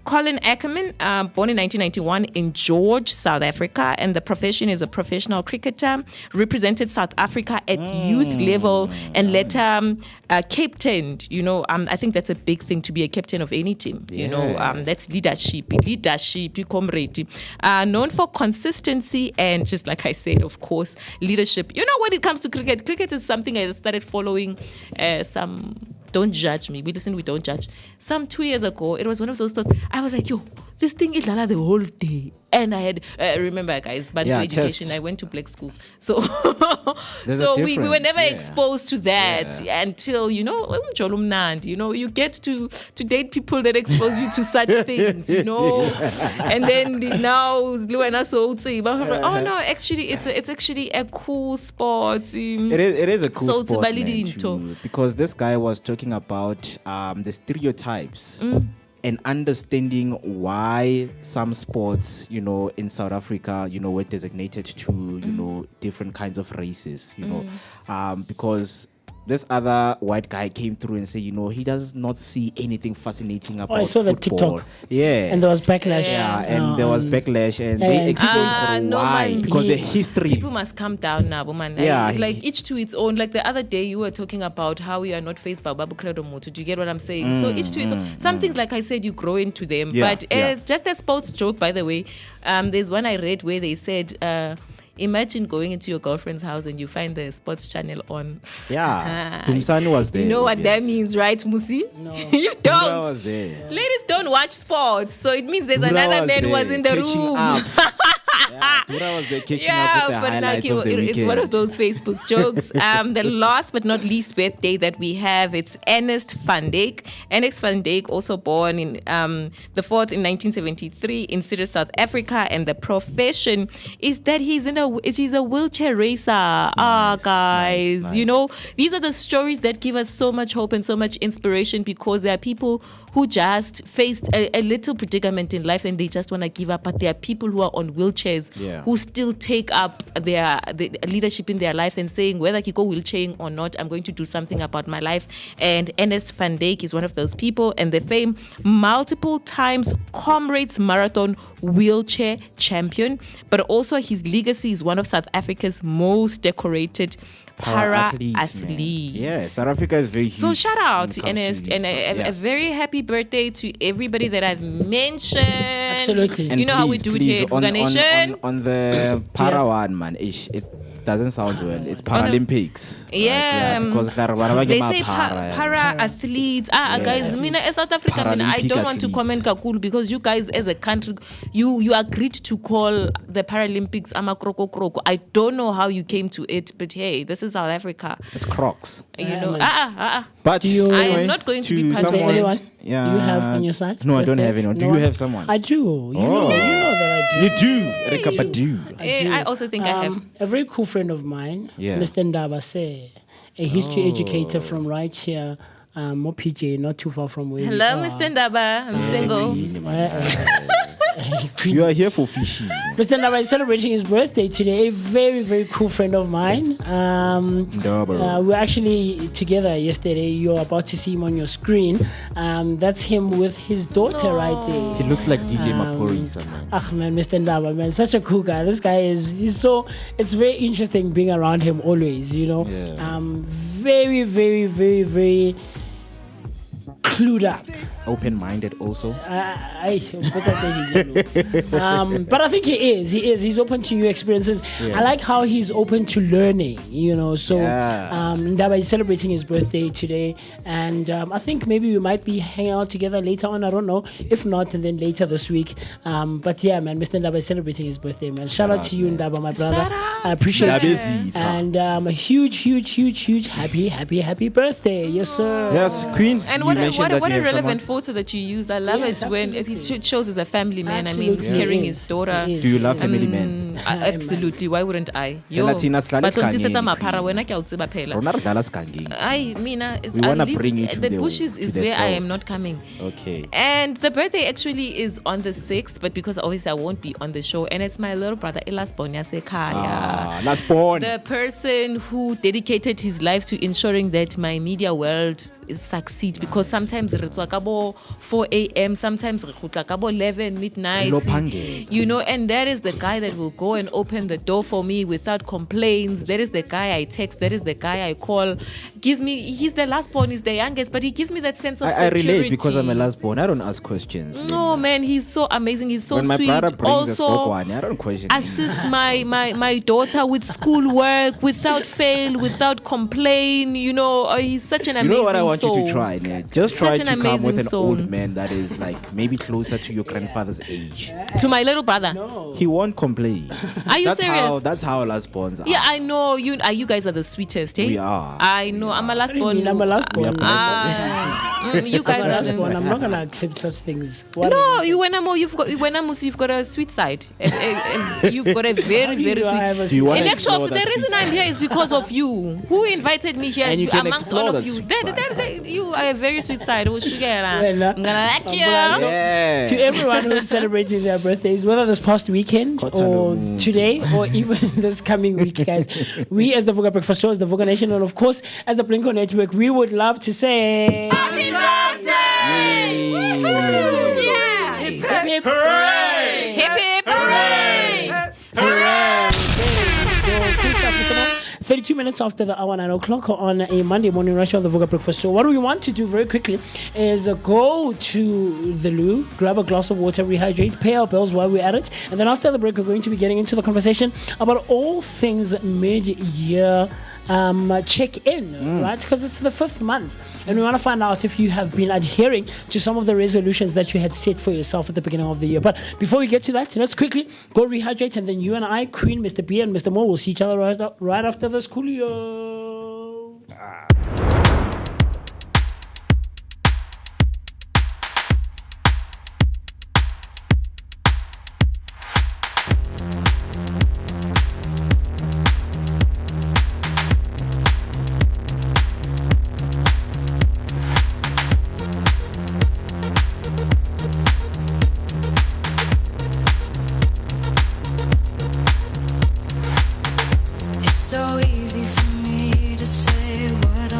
Colin Ackerman, born in 1991 in George, South Africa, and the profession is a professional cricketer, represented South Africa at youth level and later captained. You know, I think that's a big thing to be a captain of any team. You know, that's leadership, comrade. Known for consistency and, just like I said, of course, leadership. You know, when it comes to cricket is something I started following Don't judge me. We don't judge. Some 2 years ago, it was one of those thoughts. I was like, yo, this thing is the whole day. And I had, remember guys, but education, I went to black schools. So we were never exposed to that until, you know, you get to date people that expose you to such things, you know. And then now, oh no, actually, it's actually a cool sport.
It is a cool sport, man, too, because this guy was talking about the stereotypes and understanding why some sports, you know, in South Africa, you know, were designated to, you know, different kinds of races, you know, because this other white guy came through and said, he does not see anything fascinating about
I saw the
football.
TikTok.
Yeah.
And there was backlash.
Yeah, and there was backlash, and they explained
no,
why.
man.
Because the history.
People must calm down now, man.
Yeah.
Like each to its own. Like the other day, you were talking about how we are not faced by Babu Credo Motu. Do you get what I'm saying? So each to its own. Some things, like I said, you grow into them.
Yeah,
But
yeah.
just a sports joke, by the way. There's one I read where they said, imagine going into your girlfriend's house and you find the sports channel on.
Yeah. Tumsani was there.
You know what
yes.
that means, right, MooCee?
No.
You
Vooka
don't.
was there.
Ladies don't watch sports, so it means there's
Vooka
another man who
there,
was in the
catching
room.
up. Yeah, Vooka was there catching up with the
but
highlights of the
it's one of
weekend.
those Facebook jokes. The last but not least birthday that we have, it's Ernest van Dijk. Ernest van Dijk, also born in the 4th in 1973 in City, South Africa, and the profession is that he's a wheelchair racer. Guys,
nice.
These are the stories that give us so much hope and so much inspiration, because there are people who just faced a little predicament in life and they just want to give up, but there are people who are on wheelchairs who still take up the leadership in their life and saying, whether I go wheelchairing or not, I'm going to do something about my life. And Ernest van Dijk is one of those people, and the fame multiple times Comrades Marathon wheelchair champion, but also his legacy is one of South Africa's most decorated para-athletes.
Yeah, South Africa is very huge.
So shout out to
when it comes
Ernest,
to
and
these
a very happy birthday to everybody that I've mentioned.
Absolutely.
And
You know how we do it here at Vooka Nation.
on the para one, man. It doesn't sound well. It's Paralympics. Right?
Yeah,
Because
they say para-athletes. Guys, as South Africa, I don't want to comment kakulu, because you guys as a country, you agreed to call the Paralympics Amakroko Kroko. I don't know how you came to it, but hey, this is South Africa.
It's Crocs. But
I am not going to be part of
anyone?
Yeah.
Do you have on your side?
No, I don't have
birthdays?
anyone. Do
No
you
one?
have someone?
I do. You know that I do.
You do. Rika Badu.
I also think I have.
A very cool friend of mine,
Yeah.
Mr. Ndabase, a history educator from right here, Moeketsi, not too far from where
Hello,
we are.
Mr. Ndaba. I'm single.
You are here for fishing.
Mr. Ndaba is celebrating his birthday today. A very, very cool friend of mine. We were actually together yesterday. You're about to see him on your screen. That's him with his daughter right there.
He looks like DJ Maporisa, man.
Man, Mr. Ndaba, man, such a cool guy. This guy it's very interesting being around him always,
Yeah.
Very, very, very, very clued up.
Open-minded also.
But I think he is. He's open to new experiences.
Yeah.
I like how he's open to learning, So
Yeah.
Ndaba is celebrating his birthday today. And I think maybe we might be hanging out together later on. I don't know. If not, and then later this week. But yeah, man, Mr. Ndaba is celebrating his birthday, man. Shout out to you, Ndaba, my brother.
Shout out.
I appreciate it.
Ndabezi,
And a huge happy birthday. Yes, sir.
Yes, Queen.
And
you
what a
mentioned that you have
relevant
someone.
photo that you use. I love
Yes,
it when
absolutely.
it shows as a family man.
Absolutely.
I mean, carrying
It
his
is.
daughter.
It is.
Do you love family men?
Absolutely. Why wouldn't I?
Phela thina sihlala
But don't
esigangeni,
maphara wena ke awutsiba phela.
Rona re dlala sigangeni.
We
wanna bring you to
the
the-
bushes
to
is
the
where I am
fold.
not coming.
Okay.
And the birthday actually is on the 6th, but because obviously I won't be on the show, and it's my little brother Elas Bonyasekaya.
Last born.
The person who dedicated his life to ensuring that my media world is succeed, because sometimes re tswa ka bo 4 a.m., sometimes re khutla ka bo 11 midnight. And that is the guy that will go and open the door for me without complaints. That is the guy I text. That is the guy I call. He's the last born, he's the youngest, but he gives me that sense of
I
security.
relate because I'm a last born. I don't ask questions.
No, man, he's so amazing. He's so
when my
sweet.
brother brings a
Also,
skokwane, I don't question him.
assist my daughter with schoolwork without fail, without complain. He's such an amazing soul.
You know what I want you to try, man? Just try
Such
to
an
come with
amazing
an
soul.
old man that is like maybe closer to your grandfather's age.
To my little brother.
He won't complain.
Are you
that's
serious?
That's how last borns are.
Yeah, I know. You guys are the sweetest, eh?
We are.
I know. I'm a last born.
I'm a last born.
You guys are
last born.
the...
I'm not gonna accept such things.
No, you've got a sweet side. You've got a very, very sweet.
Do you want
In
to
actual,
explore
the
that
reason
sweet
I'm here is because of you. Who invited me here
And you can
amongst
explore
all of
that
you?
sweet side.
You are a very sweet side. side. Ushukela.
Well,
I'm gonna like you.
So,
Yeah.
to everyone who is celebrating their birthdays, whether this past weekend or today or even this coming week, guys, we as the Vooka Breakfast Show, as the Vooka Nation, and of course as the Blinko Network, we would love to say
Happy birthday! Woohoo! Yeah!
hip hip hooray!
Hip hip hooray!
Hooray! Cool stuff, Mr. Mo. 32 minutes after the hour 9 o'clock on a Monday morning rush on the Vooka Breakfast Show. What we want to do very quickly is go to the loo, grab a glass of water, rehydrate, pay our bills while we're at it, and then after the break we're going to be getting into the conversation about all things mid-year check-in, right? Because it's the 5th month, and we want to find out if you have been adhering to some of the resolutions that you had set for yourself at the beginning of the year. But before we get to that, let's quickly go rehydrate, and then you and I, Queen, Mr. B, and Mr. Mo will see each other right after this coolio.
It's so easy for me to say what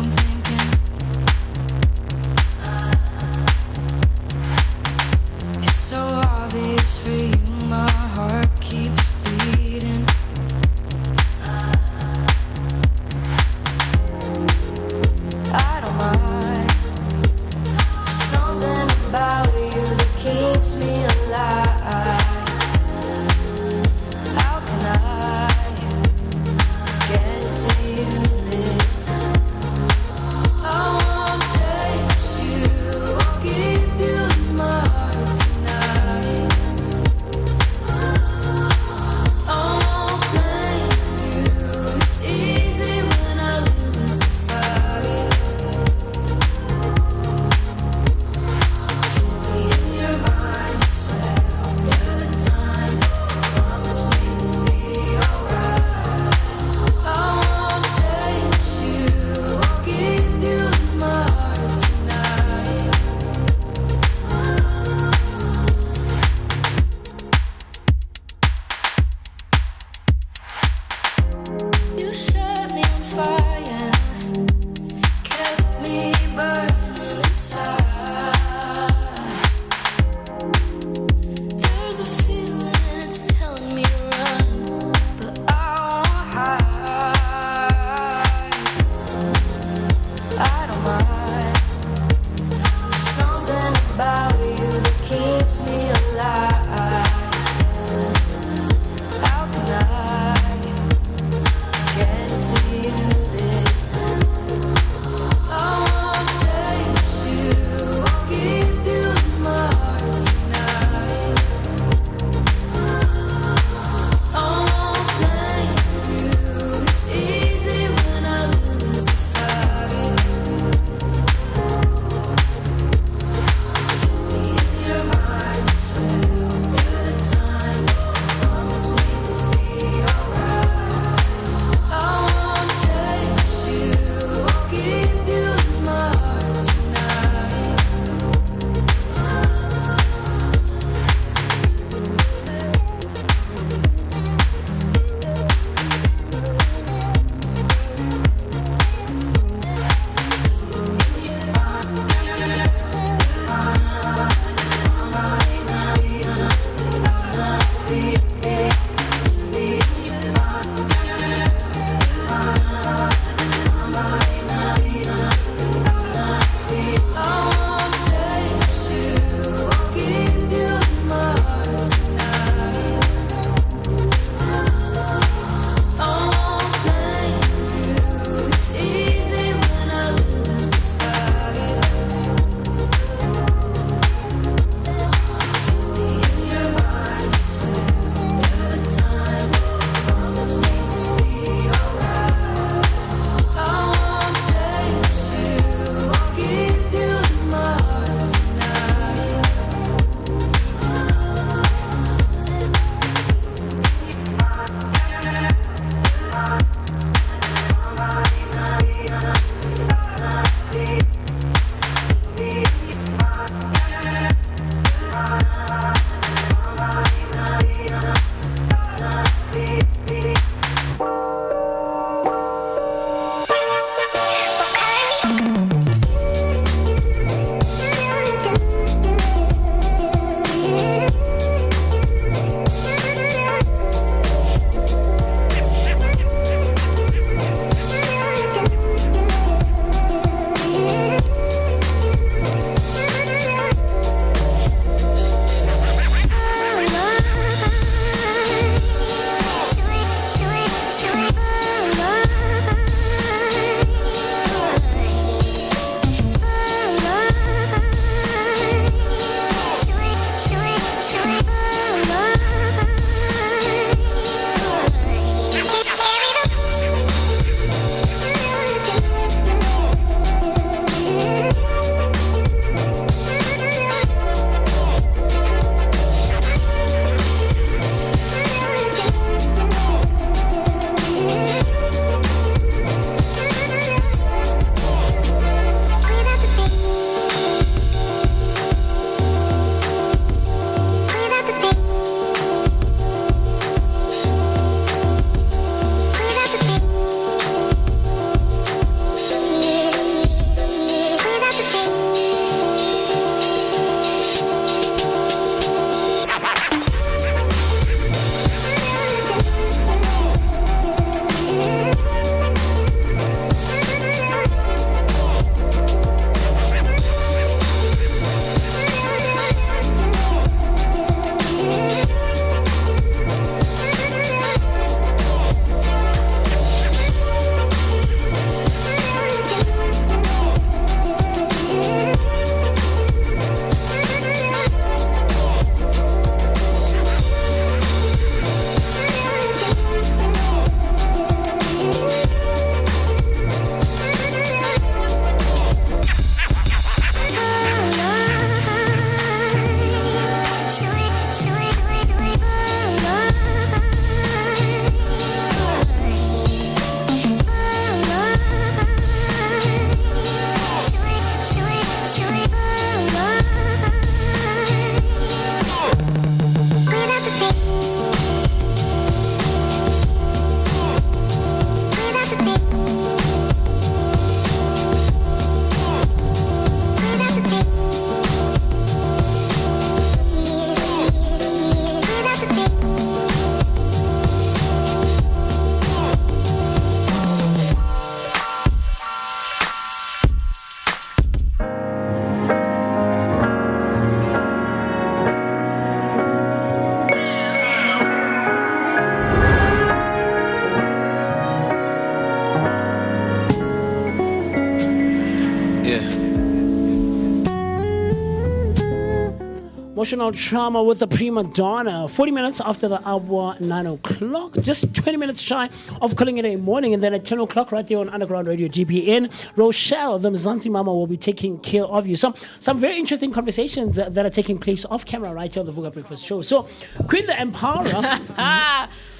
emotional trauma with the prima donna. 40 minutes after the hour, 9 o'clock. Just 20 minutes shy of calling it a morning. And then at 10 o'clock, right there on Underground Radio GPN, Rochelle, the Mzansi Mama, will be taking care of you. Some very interesting conversations that are taking place off camera right here on the Vooka Breakfast Show. So, Queen the Empowerer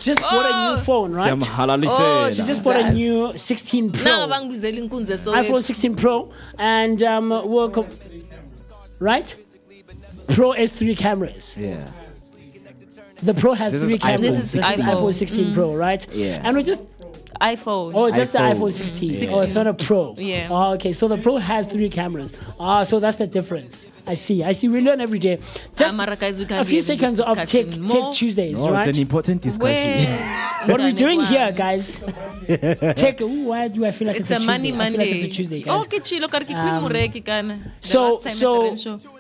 just bought a new phone, right? She just bought a new 16 Pro. iPhone 16 Pro. And right? Pro has 3 cameras.
Yeah.
The Pro has
This
3
is
cameras.
iPhone
This is iPhone 16 Pro, right?
Yeah.
And we just
iPhone.
Oh, just the
iPhone.
iPhone 16. Oh, it's not a Pro.
Yeah.
Oh, okay. So the Pro has 3 cameras. So that's the difference. I see. We learn every day. Just
Mara, guys, we can't
a
be
few
having
seconds
this
of Tech
discussion.
Tuesdays,
No,
right?
it's an important discussion.
What are we doing here, guys? Why do I feel like
It's
it's
a money
Tuesday? I feel like
Monday.
it's a Tuesday, guys.
Okay, chilo kariki queen mureki kana.
So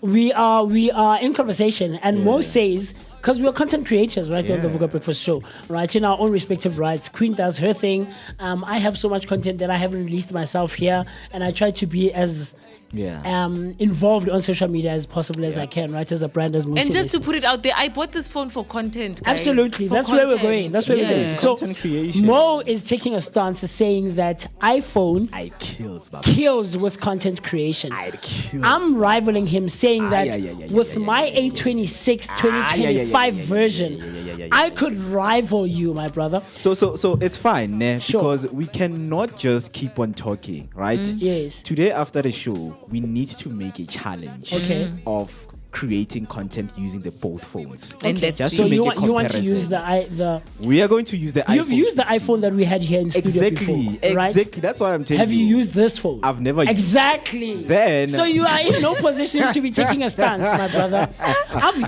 we are in conversation, and Mo says, because we are content creators, right, on the Vooka Breakfast Show, right, in our own respective rights. Queen does her thing. I have so much content that I haven't released myself here, and I try to be as involved on social media as possible as I can, right, as a brand, as MooCee.
And just to put it out there, I bought this phone for content, guys.
Absolutely,
For
that's where we're
content.
going. So
Content creation.
Mo is taking a stance saying that iPhone kills with content creation. I'm rivaling him, saying that with my A26 2025 version, I could rival you, my brother.
So it's fine, ne?
Sure.
Because we cannot just keep on talking, right?
Yes.
Today after the show, we need to make a challenge of creating content using the both phones.
And let's
Just
see.
to
So
make
you
a
want to
comparison.
use the
We are going to use the iPhone.
You've used the
16.
iPhone that we had here in studio before, right?
Exactly. That's what I'm telling
Have you used this phone?
I've never used
Exactly.
Then-
So you are in no position to be taking a stance, my brother.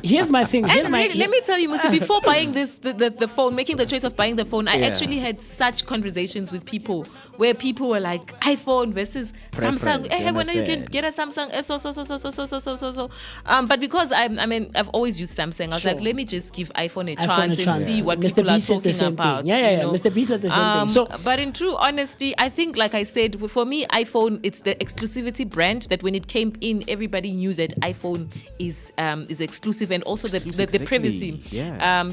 Here's my thing. Here's
And
my
really, let me tell you, MooCee, before buying the phone, making the choice of buying the phone, I actually had such conversations with people where people were like, iPhone versus Samsung.
Preference, you
When you can
understand.
get a Samsung, so. But because I've always used Samsung, I was like, let me just give iPhone a chance and see what
Mr.
people
B
are
said the
talking
same
about.
thing. Yeah.
you know.
Mr. B said the same thing. So
But in true honesty, I think, like I said, for me, iPhone, it's the exclusivity brand that when it came in, everybody knew that iPhone is exclusive, and also the privacy.
Yeah.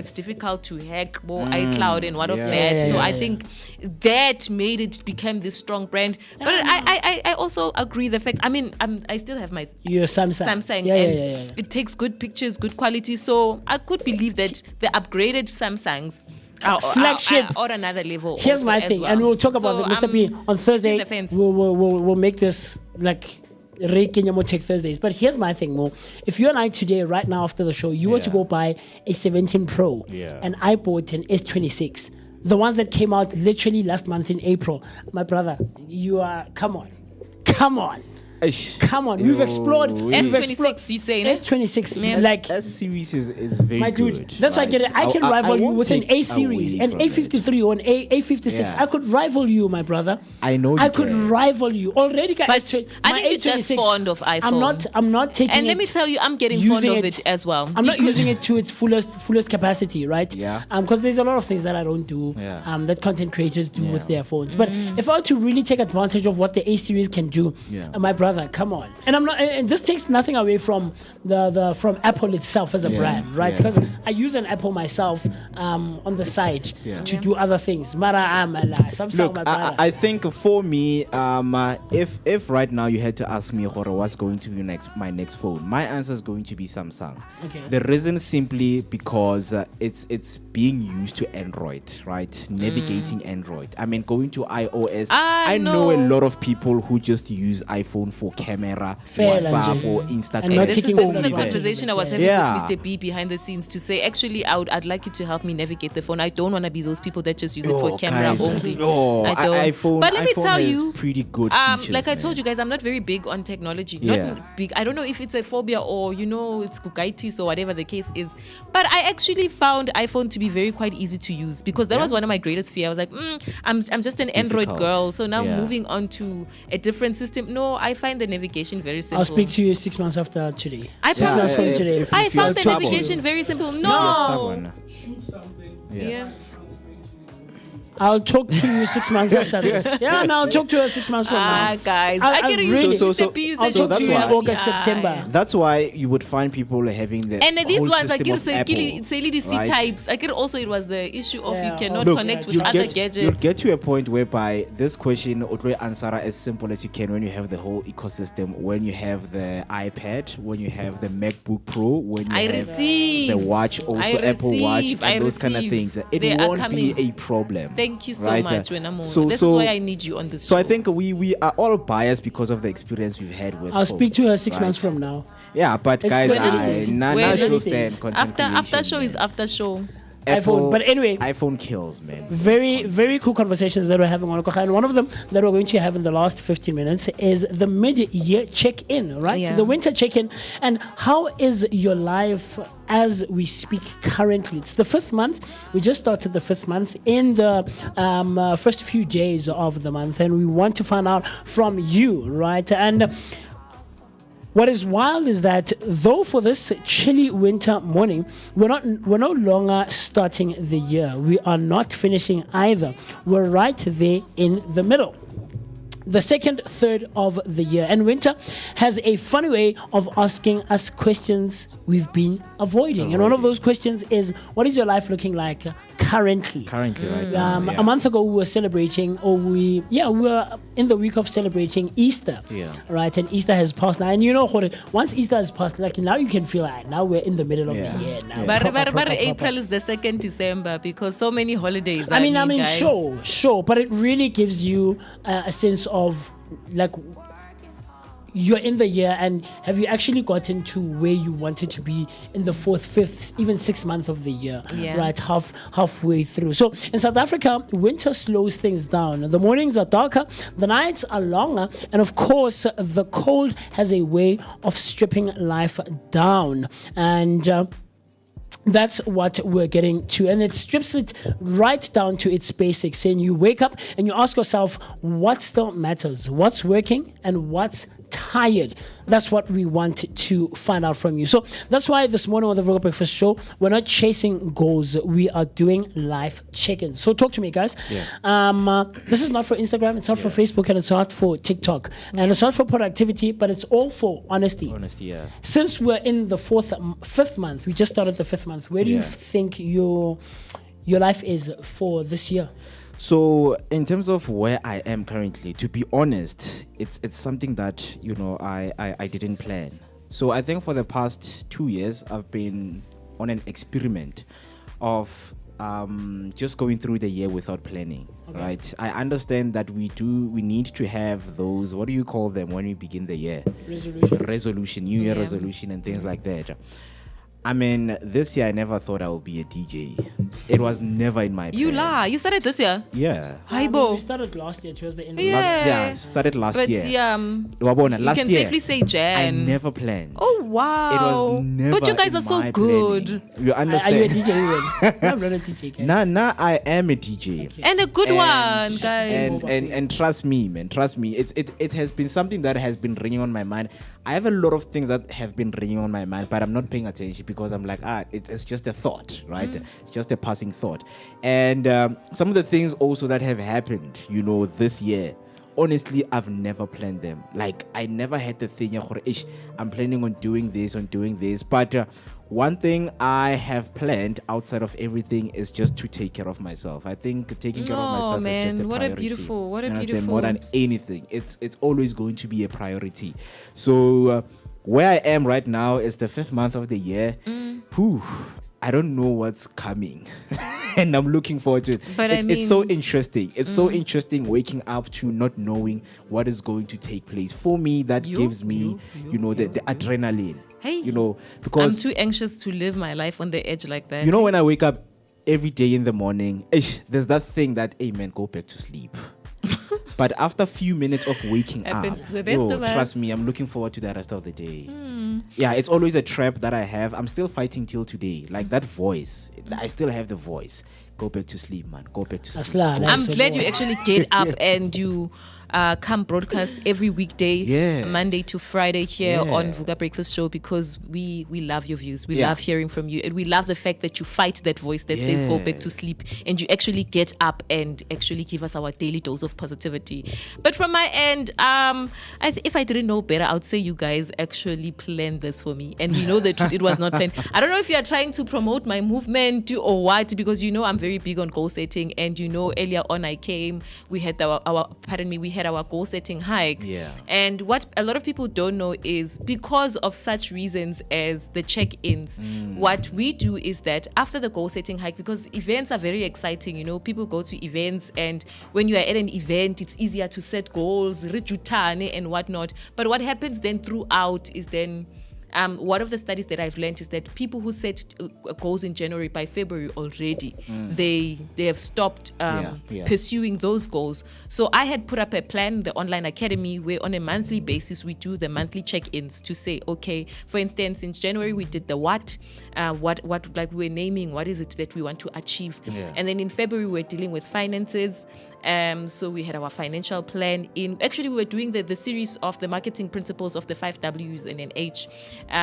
It's difficult to hack more iCloud and what of
Yeah.
that.
Yeah,
So
yeah,
I
yeah.
think that made it become this strong brand. But I also agree the fact. I still have my
you're Samsung.
Samsung, and it takes good pictures, good quality. So I could believe that the upgraded Samsungs
Flagship.
are another level.
Here's
also
my
as
thing,
well.
and we'll talk about
So,
it, Mr. B, on Thursday.
the fence.
We'll make this like Reikenyamo Tech Thursdays. But here's my thing, Mo. If you and I today, right now after the show, you were to go buy a 17 Pro, and I bought an S26, the ones that came out literally last month in April, my brother, you are come on. Come on, we've explored.
S26, you saying it?
S26, like
S series is very
my dude.
good.
That's why I get it. I can rival you
won't
with an
take
A series,
away
an
from
A53 or an A56.
Yeah.
I could rival you, my brother.
I know
I
you
could
can.
rival you already. Guys,
But I think you're just fond of iPhone.
I'm not taking.
And let me tell you, I'm getting fond
using
of it as well.
I'm not
Because-
using it to its fullest capacity, right?
Yeah.
Because there's a lot of things that I don't do.
Yeah.
That content creators do with their phones. But if I were to really take advantage of what the A series can do, my brother, come on. And I'm not. And this takes nothing away from from Apple itself as a brand, right? Because I use an Apple myself on the side to do other things. Mara Samsung,
Look,
my brother.
I think for me, if right now you had to ask me, Horo, what's going to be my next phone, my answer is going to be Samsung.
Okay.
The reason simply because it's being used to Android, right? Navigating Android. Going to iOS. I know a lot of people who just use iPhone for camera,
Fair,
WhatsApp,
Angie.
or
And
Instagram.
not
This
taking
is
over
the
the
conversation I was having with Mr. B behind the scenes to say, actually, I'd like you to help me navigate the phone. I don't want to be those people that just use it for camera
guys,
only.
I
don't.
iPhone,
But let me
iPhone
tell
has
you,
pretty good features,
like I told
man.
you guys, I'm not very big on technology.
Yeah.
Not big. I don't know if it's a phobia or it's kukaitis or whatever the case is. But I actually found iPhone to be very quite easy to use because that was one of my greatest fears. I was like, I'm just an Android
difficult.
girl. So now
Yeah.
moving on to a different system. No, I find the navigation very simple.
I'll speak to you 6 months after today.
I
6 months from
if-
today.
if-
I
if you
found
are
the
stubborn.
navigation very simple.
You're
No.
stubborn.
Yeah.
I'll talk to you 6 months after this. Yeah, no, I'll talk to her 6 months from now.
Guys,
I
I get you.
really-
So,
I'll talk to you in
why-
August, September.
That's why you would find people having the
And these
whole
ones, I
system
get
of Apple,
C
right?
types. I get also it was the issue of
Yeah.
you cannot
Look,
connect with
you'll
other
get,
gadgets.
you'll get to a point whereby this question will answer as simple as you can when you have the whole ecosystem, when you have the iPad, when you have the MacBook Pro, when you
I
have
receive.
the watch, also
I
Apple Watch,
receive.
and
I
those kind of
receive.
things. It
They are
won't be
coming.
a problem.
Thank you so
right?
much, Wenamo.
So-
This
so-
is why I need you on this
So
show.
I think we are all biased because of the experience we've had with
I'll speak to her 6
right?
months from now.
Yeah, but
It's
guys,
when
I
anything-
now
when
still
anything.
stand content
after show
creation,
is
man.
after show.
Apple,
iPhone. But anyway,
iPhone kills, man.
very, very cool conversations that we're having on Okocha. And one of them that we're going to have in the last 15 minutes is the mid-year check-in, right?
Yeah.
The winter check-in. And how is your life as we speak currently? It's the 5th month. We just started the 5th month in the first few days of the month. And we want to find out from you, right? And what is wild is that though for this chilly winter morning, we're no longer starting the year. We are not finishing either. We're right there in the middle. The second third of the year. And winter has a funny way of asking us questions we've been avoiding. And one of those questions is, what is your life looking like currently?
Currently, right now, yeah.
A month ago we were celebrating, we were in the week of celebrating Easter.
Yeah.
Right, and Easter has passed now. And you know, once Easter has passed, like now you can feel like now we're in the middle of
Yeah.
the year now.
But
Proper.
April is the 2nd December because so many holidays.
I mean,
guys.
sure, but it really gives you a sense of like you're in the year, and have you actually gotten to where you wanted to be in the 4th, 5th, even 6th month of the year,
Yeah.
right? Halfway through. So in South Africa, winter slows things down. The mornings are darker, the nights are longer, and of course, the cold has a way of stripping life down. And that's what we're getting to, and it strips it right down to its basics. And you wake up and you ask yourself, what still matters, what's working and what's tired. That's what we want to find out from you. So that's why this morning on the Vooka Breakfast Show, we're not chasing goals, we are doing life check-ins. So talk to me, guys. This is not for Instagram, it's not for Facebook, and it's not for TikTok, and it's not for productivity, but it's all for honesty.
Honesty, yeah.
Since we're in the 5th month, we just started the 5th month, where do you
Yeah.
think your life is for this year?
So in terms of where I am currently, to be honest, it's something that I didn't plan. So I think for the past 2 years I've been on an experiment of just going through the year without planning. Right? I understand that we need to have those, what do you call them when we begin the year? Resolution, New Year resolution and things like that. I mean, this year I never thought I would be a DJ. It was never in my plan.
You lie. You started this year.
Yeah.
Haibo.
We started last year towards the end.
Yeah.
Started last
But
year.
you
last
can
year,
safely say
I
Jan.
never planned.
Oh wow.
It was never
But you guys
in
are so
my
good.
planning. You
Are you a
understand?
DJ? I'm not a DJ, guys.
Nah, I am a DJ.
And a good one, guys.
And trust me, man. Trust me. It has been something that has been ringing on my mind. I have a lot of things that have been ringing on my mind, but I'm not paying attention because I'm like, it's just a thought, right? It's just a passing thought. And some of the things also that have happened, this year, honestly, I've never planned them. Like, I never had the thing, I'm planning on doing this. But one thing I have planned outside of everything is just to take care of myself. I think taking care of myself
man,
is just a
what
priority.
what a
You understand?
beautiful.
More than anything, it's always going to be a priority. So where I am right now is the 5th month of the year. Whew, I don't know what's coming. And I'm looking forward to it.
But
it's so interesting. It's so interesting waking up to not knowing what is going to take place. For me, that gives me, the adrenaline.
Hey,
Because
I'm too anxious to live my life on the edge like that.
when I wake up every day in the morning, there's that thing that, hey man, go back to sleep. But after a few minutes of waking up,
Happens to the best of us.
trust me, I'm looking forward to the rest of the day. Yeah, it's always a trap that I have. I'm still fighting till today. Like that voice, I still have the voice. Go back to sleep, man. Go back to sleep.
I'm glad you actually get up and you come broadcast every weekday,
Yeah.
Monday to Friday here
Yeah.
on Vooka Breakfast Show, because we love your views. We
Yeah.
love hearing from you, and we love the fact that you fight that voice that says go back to sleep, and you actually get up and actually give us our daily dose of positivity. But from my end, if I didn't know better, I would say you guys actually planned this for me, and we know that it was not planned. I don't know if you are trying to promote my movement or what, because you know I'm very big on goal setting, and you know earlier on I came, we had our goal setting hike.
Yeah.
And what a lot of people don't know is, because of such reasons as the check-ins, what we do is that after the goal setting hike, because events are very exciting, you know, people go to events, and when you are at an event, it's easier to set goals, rijutane and whatnot. But what happens then throughout is then one of the studies that I've learned is that people who set goals in January, by February already, they have stopped pursuing those goals. So I had put up a plan, the online academy, where on a monthly basis we do the monthly check-ins to say, okay, for instance, in January we did the what like we're naming what is it that we want to achieve, and then in February we're dealing with finances. So we had our financial plan actually we were doing the series of the marketing principles of the 5 W's and an H.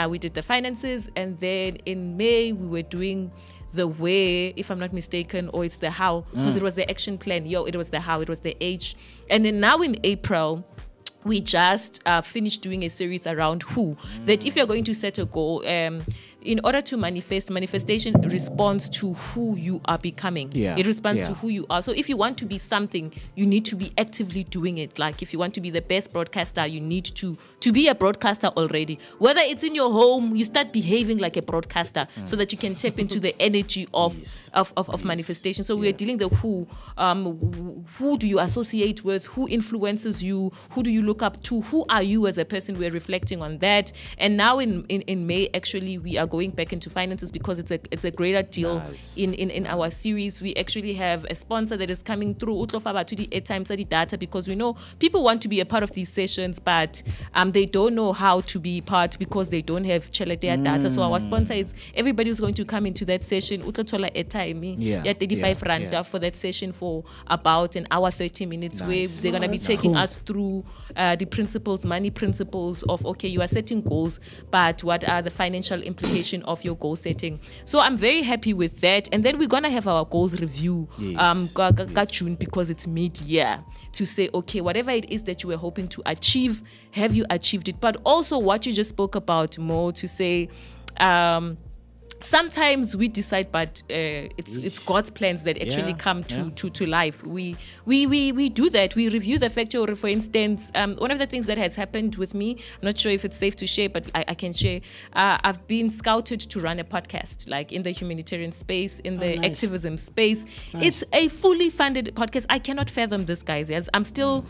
We did the finances, and then in May we were doing the where, if I'm not mistaken, or it's the how, because it was the action plan. It was the how, it was the H. And then now in April, we just finished doing a series around who. That if you're going to set a goal, in order to manifestation responds to who you are becoming. It responds to who you are. So if you want to be something, you need to be actively doing it. Like if you want to be the best broadcaster, you need to be a broadcaster already. Whether it's in your home, you start behaving like a broadcaster so that you can tap into the energy of manifestation. So we're dealing the who. Who do you associate with? Who influences you? Who do you look up to? Who are you as a person? We're reflecting on that. And now in May, actually, we are going back into finances, because it's a greater deal. In our series. We actually have a sponsor that is coming through, Utlofaba to the airtime data, because we know people want to be a part of these sessions, but they don't know how to be part because they don't have Cheletea data. So our sponsor is everybody who's going to come into that session, Utlotola airtime, 35 rand for that session for about an hour, 30 minutes, where they're going to be taking us through the principles, money principles of, okay, you are setting goals, but what are the financial implications of your goal setting? So I'm very happy with that. And then we're gonna have our goals review June, because it's mid-year, to say, okay, whatever it is that you were hoping to achieve, have you achieved it? But also what you just spoke about more, to say sometimes we decide, but it's God's plans that actually come to life. We do that. We review the factor. For instance, one of the things that has happened with me, I'm not sure if it's safe to share, but I can share. I've been scouted to run a podcast, like in the humanitarian space, in the activism space. It's a fully funded podcast. I cannot fathom this, guys. Yes, I'm still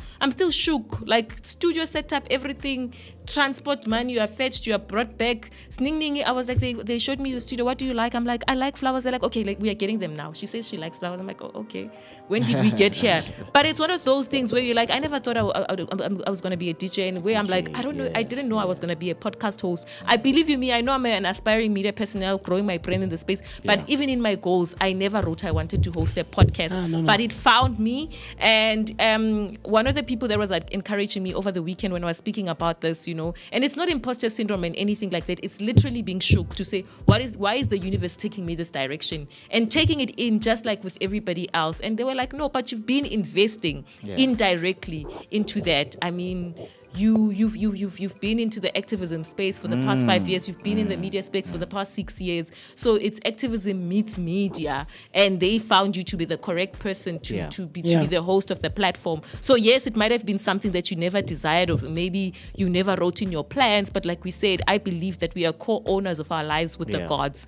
shook. Like studio setup, everything. Transport money, you are fetched, you are brought back. I was like, they showed me the studio. What do you like? I'm like, I like flowers. They're like, okay, like we are getting them now. She says she likes flowers. I'm like, oh, okay. When did we get here? But it's one of those things where you're like, I never thought I was going to be a DJ, and where I'm like, I don't know, I didn't know I was going to be a podcast host. I believe in me. I know I'm an aspiring media personnel, growing my brain in the space. But even in my goals, I never wrote I wanted to host a podcast. But it found me. And one of the people that was encouraging me over the weekend when I was speaking about this, and it's not imposter syndrome and anything like that. It's literally being shook to say, why is the universe taking me this direction, and taking it in just like with everybody else? And they were like, no, but you've been investing indirectly into that. I mean, you've been into the activism space for the past 5 years. You've been in the media space for the past 6 years. So it's activism meets media, and they found you to be the correct person to be the host of the platform. So yes, it might have been something that you never desired, or maybe you never wrote in your plans. But like we said, I believe that we are co-owners of our lives with the gods.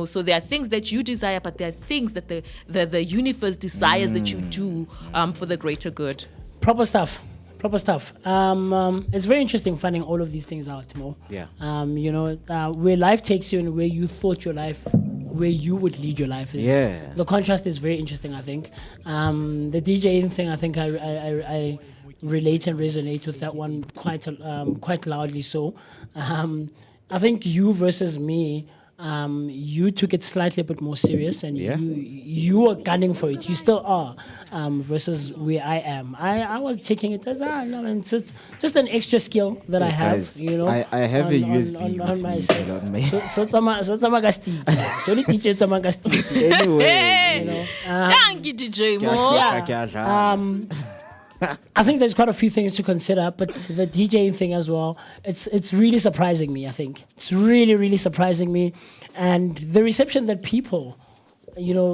So there are things that you desire, but there are things that the universe desires that you do for the greater good.
Proper stuff. It's very interesting finding all of these things out, Mo. Where life takes you and where you thought your life, where you would lead your life. The contrast is very interesting, I think. The DJing thing, I think I relate and resonate with that one quite loudly. So I think you versus me, you took it slightly a bit more serious, and
Yeah.
you were gunning for it. You still are, versus where I am. I was taking it as no, it's just an extra skill that I have.
Guys,
You know,
I have a USB
on
with
my
me,
side.
on my-
So it's a magasti. So the teacher it's a magasti.
Anyway,
Hey, thank you, DJ Mo.
I think there's quite a few things to consider, but the DJing thing as well, it's really surprising me, I think. It's really, really surprising me. And the reception that people,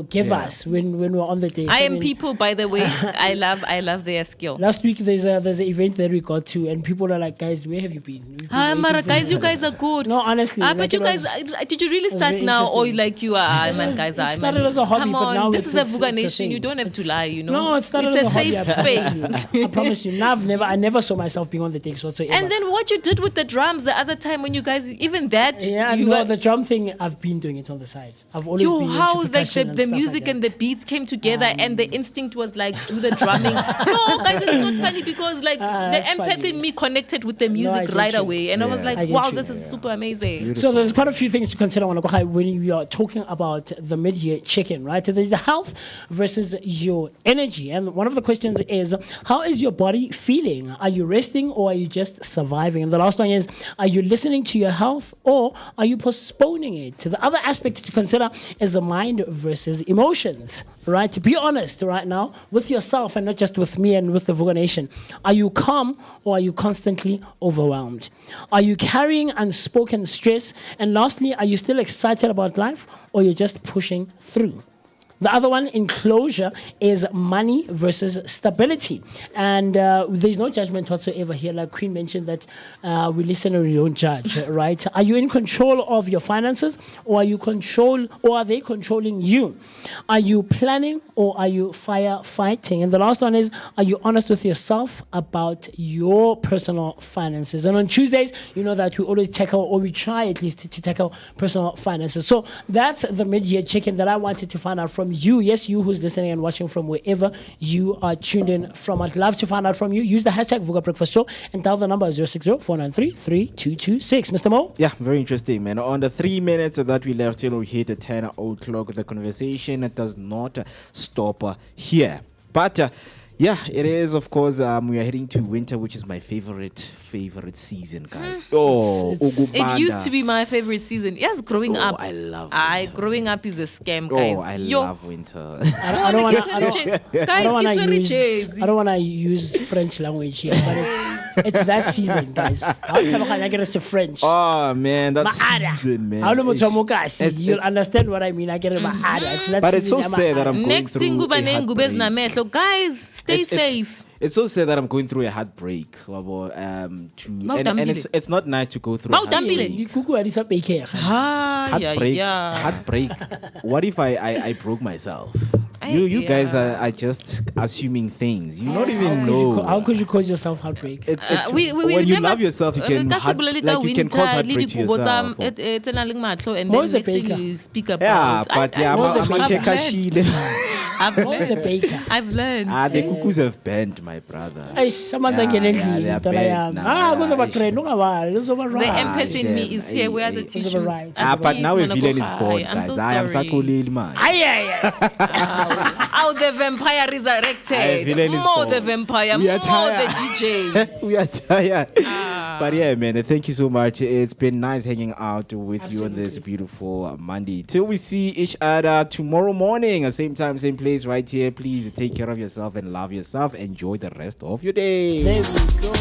give us when we're on the day.
I am people, by the way. I love their skill.
Last week there's an event that we got to, and people are like, guys, where have you been? We've been waiting
Mara,
for
guys,
you."
you guys are good.
No, honestly.
But
like,
you
it
guys,
was-
did you really
was
start
very
now, or
interesting.
like you are, man, guys?
It started as a hobby,
Come
but
on,
now
this is a
it's
Vooka
a
nation.
thing.
You don't have to lie, you know.
No, it started
It's
as
a
hobby,
safe
I promise
space.
you. I promise you. Now, I never saw myself being on the decks whatsoever.
And then what you did with the drums the other time when you guys, even that,
yeah,
you
no,
were-
the drum thing, I've been doing it on the side. I've always
Yo,
been
how
into
like
percussion
the
and stuff
music
like
and
that.
the beats came together and the instinct was like do the drumming. No, guys, it's not funny because like the
it's
empath
funny.
in me connected with the
I
music
get
right
you.
away, and I was
Yeah.
I
like,
get
wow,
you.
this is super amazing.
So there's quite a few things to consider when we are talking about the mid-year check-in, right? So there's the health versus your energy. And one of the questions is, how is your body feeling? Are you resting or are you just surviving? And the last one is, are you listening to your health or are you postponing it? The other aspect to consider is the mind versus emotions, right? To be honest right now with yourself and not just with me and with the Vooka Nation. Are you calm or are you constantly overwhelmed? Are you carrying unspoken stress? And lastly, are you still excited about life or you're just pushing through? The other one, in closure, is money versus stability. And there's no judgment whatsoever here. Like Queen mentioned that we listen and we don't judge, right? Are you in control of your finances or are they controlling you? Are you planning or are you firefighting? And the last one is, are you honest with yourself about your personal finances? And on Tuesdays, you know that we always tackle, or we try at least to tackle personal finances. So that's the mid-year check-in that I wanted to find out from you. Yes, you who's listening and watching from wherever you are tuned in from. I'd love to find out from you. Use the hashtag Vooka Breakfast Show and dial the number 060-493-3226. Mr. Mo?
Yeah, very interesting, man. On the 3 minutes that we left till we hit 10 o'clock, the conversation does not stop here. But yeah, it is, of course, we are heading to winter, which is my favorite season, guys.
It used to be my favorite season. Yes, growing up.
I love winter.
Growing up is a scam, guys.
I love winter.
I don't want
Guys,
I don't want to use French language here, but it's that season, guys. I get us to French.
Oh, man, that's
Maada.
season, man.
I don't know
Ish.
what Moeketsi.
It's-
You'll understand what I mean. I get it. Maada. It's that
But it's so
season,
sad that I'm going
Next
through
thing,
a heartbreak.
guys, stay safe.
It's so sad that I'm going through a heartbreak. And it's not nice to go through a
Maudambile.
heartbreak. Heartbreak. What if I broke myself? You guys are just assuming things. You don't even know.
How could you cause yourself heartbreak?
It's,
We
when you
never
love yourself, you can
Ka se bolele ka
you can cause
winter,
heartbreak
le
to
dikobo tsa-
yourself.
tse nang le matlo, and
Mo
then
is a
next thing
baker.
you speak
Yeah,
about.
but yeah,
Mo is a baker.
I've
Mo is a
learned.
baker.
I've learned.
The cuckoos have banned, my brother.
Someone's
Yeah,
getting
yeah,
endlini.
they are
Mntwana
banned
yami.
now.
Kuzoba
Yeah,
trend, ungabali, kuzoba
The
right.
empath in me is here. Where are the
It's
tissues?
right.
But now a
Please,
villain is
Manakohai,
born,
I'm
guys.
so
I am
sorry.
Sakoleli, man.
How the vampire resurrected.
Villain is
More
born.
the vampire,
We
more
are
the
tired.
DJ.
We are tired. But yeah, man, thank you so much. It's been nice hanging out with you on this beautiful Monday. Till we see each other tomorrow morning, same time, same place, right here. Please take care of yourself and love yourself. Enjoy the rest of your day.
There we go.